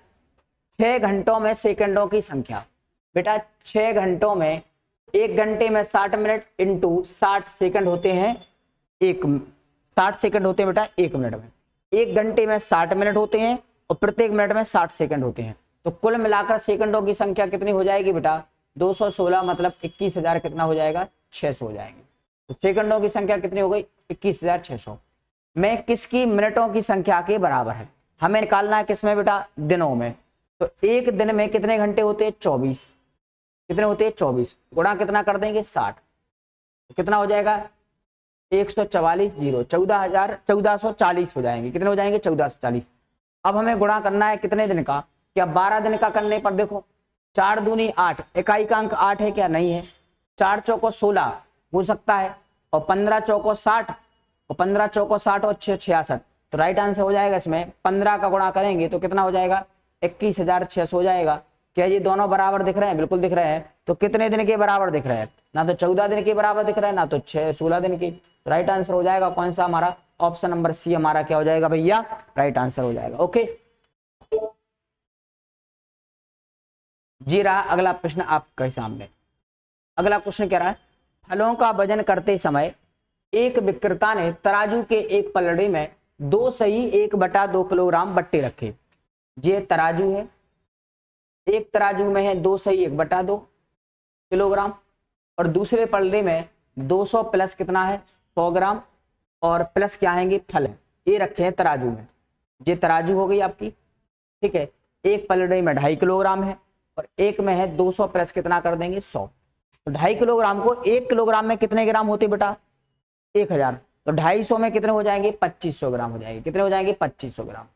6 घंटों में सेकंडों की संख्या। बेटा 6 घंटों में, 1 घंटे में 60 मिनट इंटू 60 सेकंड होते हैं, 60 सेकंड होते हैं बेटा 1 मिनट में। 1 घंटे में 60 मिनट होते हैं और प्रत्येक मिनट में 60 सेकंड होते हैं। तो कुल मिलाकर सेकंडों की संख्या कितनी हो जाएगी बेटा? 216, मतलब 21,000 कितना हो जाएगा? 600 हो जाएंगे। तो सेकंडों की संख्या कितनी हो गई? 21,600 में किसकी मिनटों की संख्या के बराबर है? हमें निकालना है किसमें बेटा? दिनों में। तो एक दिन में कितने घंटे होते हैं? 24। कितने होते हैं? 24 गुणा कितना कर देंगे? 60। तो कितना हो जाएगा? 144 0, 14,040 हो जाएंगे। कितने हो जाएंगे? 1440। अब हमें गुणा करना है कितने दिन का? क्या 12 दिन का? करने पर देखो 4 दूनी 8, इकाई का अंक 8 है क्या? नहीं है। 4 चौको 16 हो सकता है, और 15 चौको 60, और 15 चौको 60 और 6 66। तो राइट आंसर हो जाएगा इसमें 15 का गुणा करेंगे तो कितना हो जाएगा? 21,600 हो जाएगा। क्या ये दोनों बराबर दिख रहे हैं? बिल्कुल दिख रहे हैं। तो कितने दिन के बराबर दिख रहे हैं? ना तो 14 दिन के बराबर दिख रहा है, ना तो 16 दिन के। तो राइट आंसर हो जाएगा कौन सा? हमारा ऑप्शन नंबर सी हमारा क्या हो जाएगा भैया? राइट आंसर हो जाएगा। ओके जी रहा अगला प्रश्न आपके सामने। अगला प्रश्न क्या रहा है? फलों का वजन करते समय एक विक्रेता ने तराजू के एक पलड़े में 2 सही 1/2 किलोग्राम बट्टे रखे। ये तराजू है, एक तराजू में है 2 सही 1/2 किलोग्राम, और दूसरे पलड़े में 200 प्लस कितना है? 100 ग्राम, और प्लस क्या आएंगे? फल है। ये रखे हैं तराजू में। ये तराजू हो गई आपकी, ठीक है। एक पलड़े में 2.5 किलोग्राम है और एक में है 200 प्लस कितना कर देंगे? 100। तो 2.5 किलोग्राम को 1 किलोग्राम में कितने ग्राम होते बेटा? 1000। तो 250 में कितने हो जाएंगे? 2500 ग्राम हो जाएंगे। कितने हो जाएंगे? 2500 ग्राम।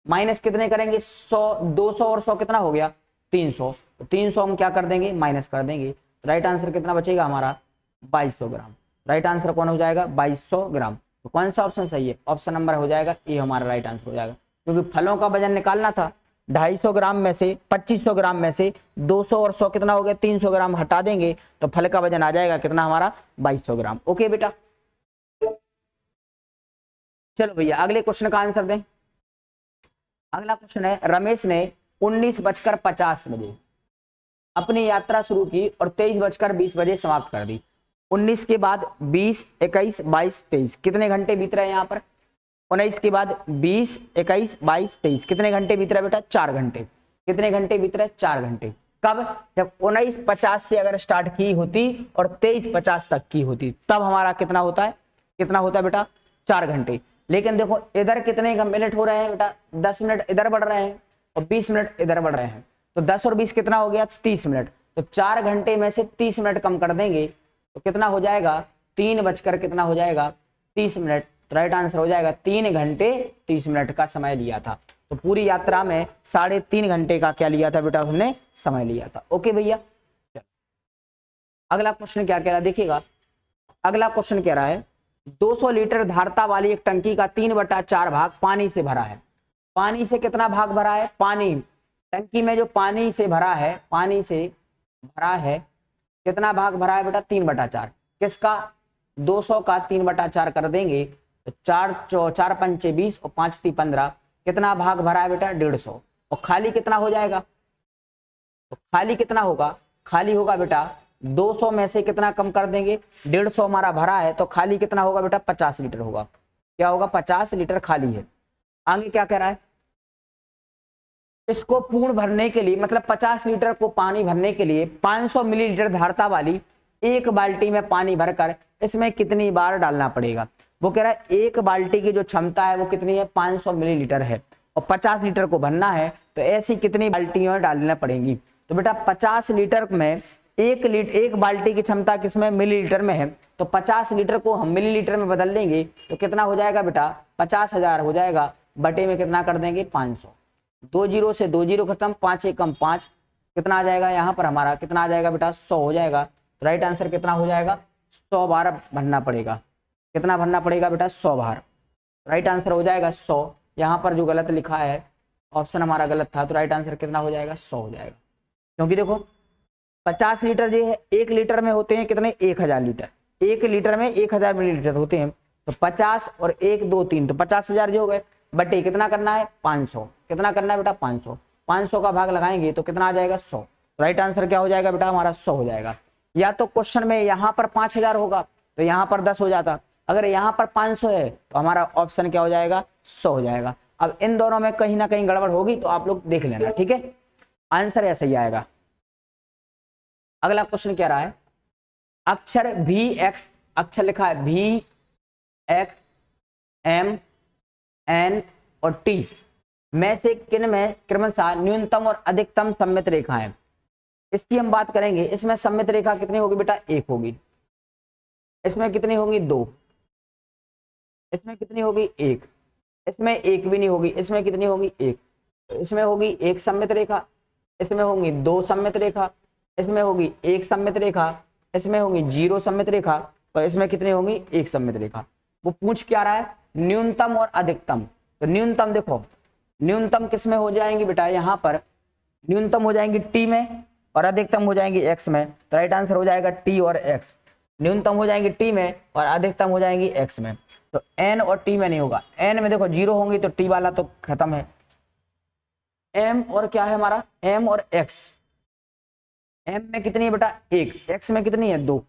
माइनस कितने करेंगे? 100, 200 और 100 कितना हो गया? 300। तो 300 हम क्या कर देंगे? माइनस कर देंगे। तो राइट आंसर कितना बचेगा हमारा? 2200 ग्राम। राइट आंसर कौन हो जाएगा? 2200 ग्राम। तो कौन सा ऑप्शन सही है? ऑप्शन नंबर हो जाएगा ये हमारा राइट आंसर हो जाएगा, क्योंकि फलों का वजन निकालना था। 250 ग्राम में से 2500 ग्राम में से 200 और 100 कितना हो गया? 300 ग्राम हटा देंगे तो फल का वजन आ जाएगा कितना हमारा? 2200 ग्राम। ओके बेटा, चलो भैया अगले क्वेश्चन का आंसर दें। अगला क्वेश्चन है रमेश ने 19:50 बजे अपनी यात्रा शुरू की और 23:20 बजे समाप्त कर दी। 19 के बाद 20, 21, 22, 23 कितने घंटे बीत रहे हैं यहाँ पर? 19 के बाद 20, 21, 22, 23 कितने घंटे बीत रहे बेटा? 4 घंटे। कितने घंटे बीत रहे? 4 घंटे। कब? जब 19:50 से अगर स्टार्ट की होती और 23:50 तक की होती, तब हमारा कितना होता है? कितना होता है बेटा? 4 घंटे। लेकिन देखो इधर कितने मिनट हो रहे हैं बेटा? 10 मिनट इधर बढ़ रहे हैं और 20 मिनट इधर बढ़ रहे हैं। तो 10 और 20 कितना हो गया? 30 मिनट। तो 4 घंटे में से 30 मिनट कम कर देंगे तो कितना हो जाएगा? 3 बजकर कितना हो जाएगा? 30 मिनट। तो राइट आंसर हो जाएगा 3 घंटे 30 मिनट का समय लिया था। तो पूरी यात्रा में 3.5 घंटे का क्या लिया था बेटा? उसने समय लिया था। ओके भैया, अगला क्वेश्चन क्या कह रहा है देखिएगा। अगला क्वेश्चन कह रहा है 200 लीटर धारता वाली एक टंकी का 3/4 भाग पानी से भरा है। पानी से कितना भाग भरा है? पानी, टंकी में जो पानी से भरा है, पानी से भरा है कितना भाग भरा है बेटा? 3/4। किसका? 200 का 3/4 कर देंगे तो 4 पंचे 20 और 5 × 15 कितना भाग भरा है बेटा? 150। और खाली कितना हो जाएगा? तो खाली कितना होगा? खाली होगा बेटा 200 में से कितना कम कर देंगे? 150 हमारा भरा है तो खाली कितना होगा बेटा? 50 लीटर होगा। क्या होगा? 50 लीटर खाली है। आगे क्या कह रहा है? इसको पूर्ण भरने के लिए, मतलब 50 लीटर को पानी भरने के लिए 500 मिलीलीटर धारता वाली एक बाल्टी में पानी भरकर इसमें कितनी बार डालना पड़ेगा। वो कह रहा है एक बाल्टी की जो क्षमता है वो कितनी है, 500 मिलीलीटर है और 50 लीटर को भरना है, तो ऐसी कितनी बाल्टियों डालना पड़ेंगी। तो बेटा 50 लीटर में एक बाल्टी की क्षमता किसमें, मिलीलीटर में है, तो 50 लीटर को हम मिलीलीटर में बदल देंगे तो कितना हो जाएगा बेटा, 50,000 हो जाएगा, बटे में कितना कर देंगे, 500। 2 जीरो से 2 जीरो खत्म, 5 एकम 5, कितना आ जाएगा यहाँ पर हमारा, कितना आ जाएगा बेटा, 100 हो जाएगा। तो राइट आंसर कितना हो जाएगा, 100 बार भरना पड़ेगा। कितना भरना पड़ेगा बेटा, 100 बार। राइट आंसर हो जाएगा 100। यहाँ पर जो गलत लिखा है ऑप्शन हमारा गलत था, तो राइट आंसर कितना हो जाएगा, 100 हो जाएगा। क्योंकि देखो 50 लीटर जो है 1 लीटर में होते हैं कितने, 1000 लीटर, 1 लीटर में 1000 मिलीलीटर होते हैं, तो 50 और 1 2 3, तो 50,000 जो हो गए, बटे कितना करना है, 500। कितना करना है बेटा, 500। 500 का भाग लगाएंगे तो कितना आ जाएगा, 100। राइट आंसर क्या हो जाएगा बेटा हमारा, 100 हो जाएगा। या तो क्वेश्चन में यहाँ पर 5000 होगा तो यहाँ पर 10 हो जाता, अगर यहाँ पर 500 है तो हमारा ऑप्शन क्या हो जाएगा, 100 हो जाएगा। अब इन दोनों में कहीं ना कहीं गड़बड़ होगी तो आप लोग देख लेना, ठीक है, आंसर ऐसा ही आएगा। अगला क्वेश्चन क्या रहा है, अक्षर भी एक्स, अक्षर लिखा है भी एक्स एम एन और टी में से किन में क्रमशः न्यूनतम और अधिकतम सममित रेखा है। इसकी हम बात करेंगे। इसमें सममित रेखा कितनी होगी बेटा, 1 होगी। इसमें कितनी होगी, 2। इसमें कितनी होगी, 1। इसमें 1 भी नहीं होगी। इसमें कितनी होगी, 1। इसमें होगी 1 सममित रेखा, इसमें होगी 2 सममित रेखा, इसमें होगी 1 सममित रेखा, इसमें होगी 0 सममित रेखा, और इसमें कितनी होगी, 1 सममित रेखा। वो पूछ क्या रहा है, न्यूनतम और अधिकतम। तो न्यूनतम देखो, न्यूनतम किस में हो जाएंगी बेटा, यहाँ पर न्यूनतम हो जाएंगी टी में और अधिकतम हो जाएंगी एक्स में। तो राइट आंसर हो जाएगा टी और एक्स। न्यूनतम हो जाएंगी टी में और अधिकतम हो जाएंगी एक्स में। तो एन और टी में नहीं होगा। एन में देखो 0 होंगी तो टी वाला तो खत्म है। एम और क्या है हमारा, एम और एक्स। एम में कितनी है बेटा, 1। एक्स में कितनी है, 2।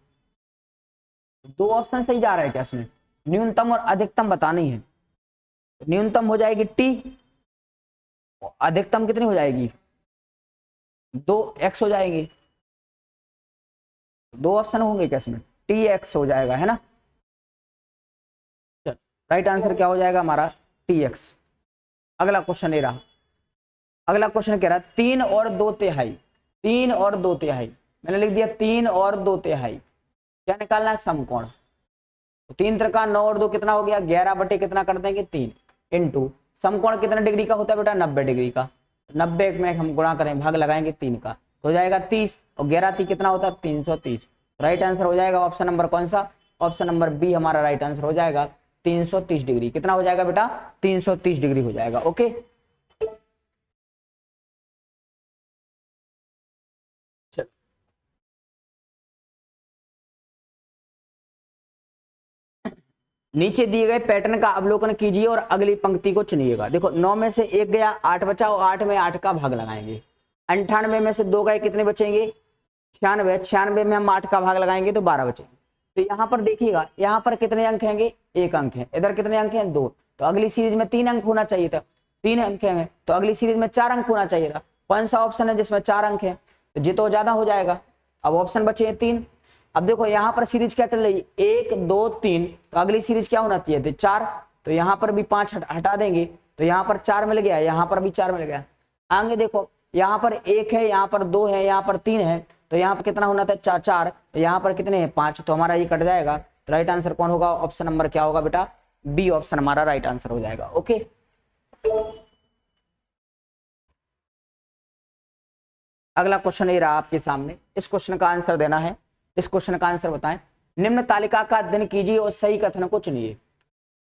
2 ऑप्शन सही जा रहा है क्या इसमें, न्यूनतम और अधिकतम बतानी है। न्यूनतम हो जाएगी टी, अधिकतम कितनी हो जाएगी, 2x हो जाएगी। 2 ऑप्शन होंगे क्या इसमें, टी एक्स हो जाएगा, है ना। राइट आंसर क्या हो जाएगा हमारा, टी एक्स। अगला क्वेश्चन ले रहा, अगला क्वेश्चन कह रहा है 3 और 2 तिहाई। 3 और 2 तिहाई मैंने लिख दिया, 3 और 2 तिहाई। क्या निकालना है, समकोण। तो 3 त्रिका 9 और 2 कितना हो गया, 11 बटे कितना कर देंगे, 3 इंटू समकोण कितना डिग्री का होता है बेटा, 90 डिग्री का। 90 में हम गुणा करें, भाग लगाएंगे 3 का, तो हो जाएगा 30, और 11 3 कितना होता है, 330। राइट आंसर हो जाएगा ऑप्शन नंबर कौन सा, ऑप्शन नंबर बी हमारा राइट आंसर हो जाएगा 330 डिग्री। कितना हो जाएगा बेटा, 330 डिग्री हो जाएगा। ओके, नीचे दिए गए पैटर्न का अवलोकन कीजिए और अगली पंक्ति को चुनिएगा। देखो 9 में से 1 गया, 8 बचा, और 8 में 8 का भाग लगाएंगे। 98 में से 2 गए, कितने बचेंगे, 96। 96 में हम 8 का भाग लगाएंगे तो 12 बचेंगे। तो यहाँ पर देखिएगा, यहाँ पर कितने अंक हैंगे, 1 अंक है। इधर कितने अंक हैं, 2। तो अगली सीरीज में 3 अंक होना चाहिए था, 3 अंक हैं, तो अगली सीरीज में 4 अंक होना चाहिए था। कौन सा ऑप्शन है जिसमें 4 अंक है, तो ये तो ज्यादा हो जाएगा। अब ऑप्शन बचे हैं 3। अब देखो यहाँ पर सीरीज क्या चल रही है, 1 2 3, तो अगली सीरीज क्या होना चाहिए, 4। तो यहाँ पर भी 5 हटा देंगे तो यहाँ पर 4 मिल गया, यहाँ पर भी 4 मिल गया। आगे देखो यहाँ पर 1 है, यहाँ पर 2 है, यहाँ पर 3 है, तो यहाँ पर कितना होना था, 4। तो यहाँ पर कितने हैं, 5, तो हमारा ये कट जाएगा। तो राइट आंसर कौन होगा, ऑप्शन नंबर क्या होगा बेटा, बी ऑप्शन हमारा राइट आंसर हो जाएगा। ओके, अगला क्वेश्चन ये रहा आपके सामने। इस क्वेश्चन का आंसर देना है। इस क्वेश्चन का आंसर बताएं। निम्न तालिका का अध्ययन कीजिए और सही कथन को चुनिए।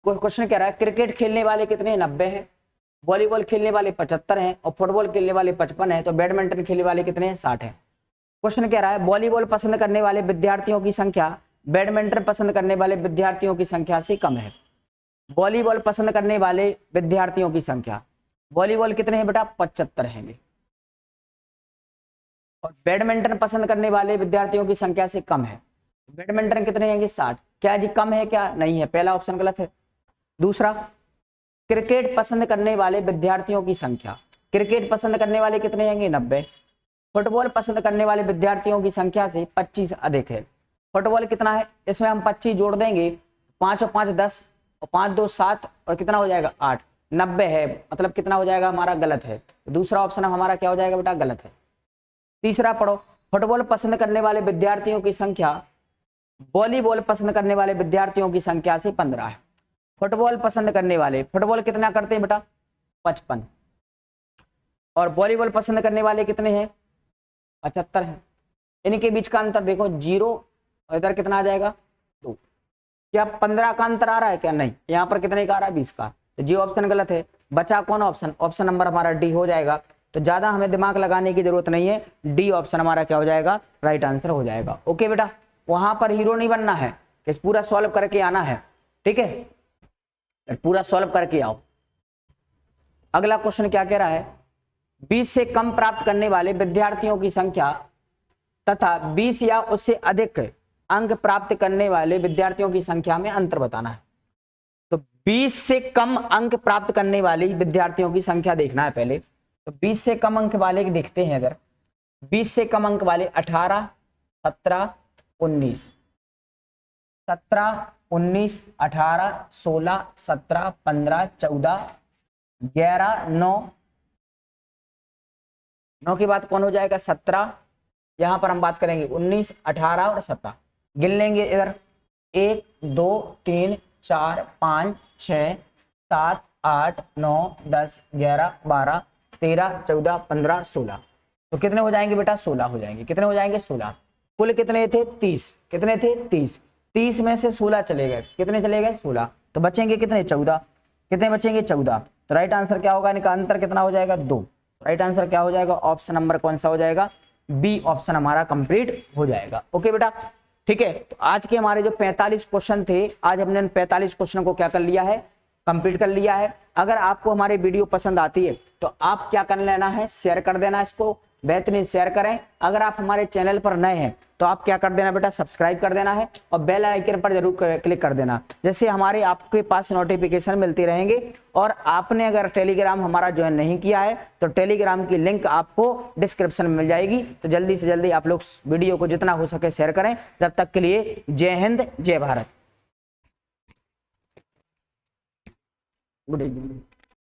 क्वेश्चन कह रहा है क्रिकेट खेलने वाले कितने, 90 हैं। वॉलीबॉल खेलने वाले 75 हैं और फुटबॉल खेलने वाले 55 हैं। तो बैडमिंटन खेलने वाले कितने हैं, 60 हैं। क्वेश्चन कह रहा है वॉलीबॉल पसंद करने वाले विद्यार्थियों की संख्या बैडमिंटन पसंद करने वाले विद्यार्थियों की संख्या से कम है। वॉलीबॉल पसंद करने वाले विद्यार्थियों की संख्या, वॉलीबॉल कितने हैं बेटा, 75 हैं, और बैडमिंटन पसंद करने वाले विद्यार्थियों की संख्या से कम है। बैडमिंटन कितने हैं, 60। क्या जी कम है, क्या नहीं है, पहला ऑप्शन गलत है। दूसरा, क्रिकेट पसंद करने वाले विद्यार्थियों की संख्या, क्रिकेट पसंद करने वाले कितने होंगे? 90। फुटबॉल पसंद करने वाले विद्यार्थियों की संख्या से 25 अधिक है। फुटबॉल कितना है? इसमें हम 25 जोड़ देंगे, 5 और 5 10 और 5 2 7 और कितना हो जाएगा? 8। 90 है, मतलब कितना हो जाएगा हमारा? गलत है। दूसरा ऑप्शन हमारा क्या हो जाएगा बेटा? गलत है। तीसरा पढ़ो, फुटबॉल पसंद करने वाले विद्यार्थियों की संख्या वॉलीबॉल पसंद करने वाले विद्यार्थियों की संख्या से 15 है। फुटबॉल पसंद करने वाले, फुटबॉल कितना करते हैं बेटा? 55। और वॉलीबॉल पसंद करने वाले कितने हैं? 75 है। इनके बीच का अंतर देखो 0 और इधर कितना आ जाएगा? 2। क्या 15 का अंतर आ रहा है क्या? नहीं। यहाँ पर कितने का आ रहा है? 20 का। तो जी ऑप्शन गलत है। बचा कौन ऑप्शन? ऑप्शन नंबर हमारा डी हो जाएगा। तो ज्यादा हमें दिमाग लगाने की जरूरत नहीं है, डी ऑप्शन हमारा क्या हो जाएगा? राइट आंसर हो जाएगा। ओके बेटा, वहां पर हीरो नहीं बनना है, कि पूरा सॉल्व करके आना है, ठीक है? पूरा सॉल्व करके आओ। अगला क्वेश्चन क्या कह रहा है? 20 से कम प्राप्त करने वाले विद्यार्थियों की संख्या तथा 20 या उससे अधिक अंक प्राप्त करने वाले विद्यार्थियों की संख्या में अंतर बताना है। तो 20 से कम अंक प्राप्त करने वाले विद्यार्थियों की संख्या देखना है पहले। तो 20 से कम अंक वाले देखते हैं इधर। 20 से कम अंक वाले 18 17 19 17 19 18 16 17 15 14 11 9 के बाद कौन हो जाएगा? 17। यहां पर हम बात करेंगे 19 18 और 17 गिन लेंगे इधर। 1 2 3 4 5 6 7 8 9 10 11 12 13 14 15 16। तो कितने हो जाएंगे बेटा? 16 हो जाएंगे। कितने हो जाएंगे? 16। कुल कितने थे? 30। कितने थे? 30। 30 में से 16 चले गए। कितने चले गए? 16। तो बचेंगे कितने? 14। कितने बचेंगे? 14। तो राइट आंसर क्या होगा? इनका अंतर कितना हो जाएगा? 2। राइट आंसर क्या हो जाएगा? ऑप्शन नंबर कौन सा हो जाएगा? बी ऑप्शन हमारा कंप्लीट हो जाएगा। ओके बेटा, ठीक है। तो आज के हमारे जो 45 क्वेश्चन थे, आज हमने इन 45 क्वेश्चन को क्या कर लिया है? कंप्लीट कर लिया है। अगर आपको हमारी वीडियो पसंद आती है तो आप क्या कर लेना है? शेयर कर देना, इसको बेहतरीन शेयर करें। अगर आप हमारे चैनल पर नए हैं तो आप क्या कर देना बेटा? सब्सक्राइब कर देना है और बेल आइकन पर जरूर क्लिक कर देना, जैसे हमारे आपके पास नोटिफिकेशन मिलते रहेंगे। और आपने अगर टेलीग्राम हमारा ज्वाइन नहीं किया है तो टेलीग्राम की लिंक आपको डिस्क्रिप्शन में मिल जाएगी। तो जल्दी से जल्दी आप लोग वीडियो को जितना हो सके शेयर करें। जब तक के लिए जय हिंद, जय भारत। Good evening.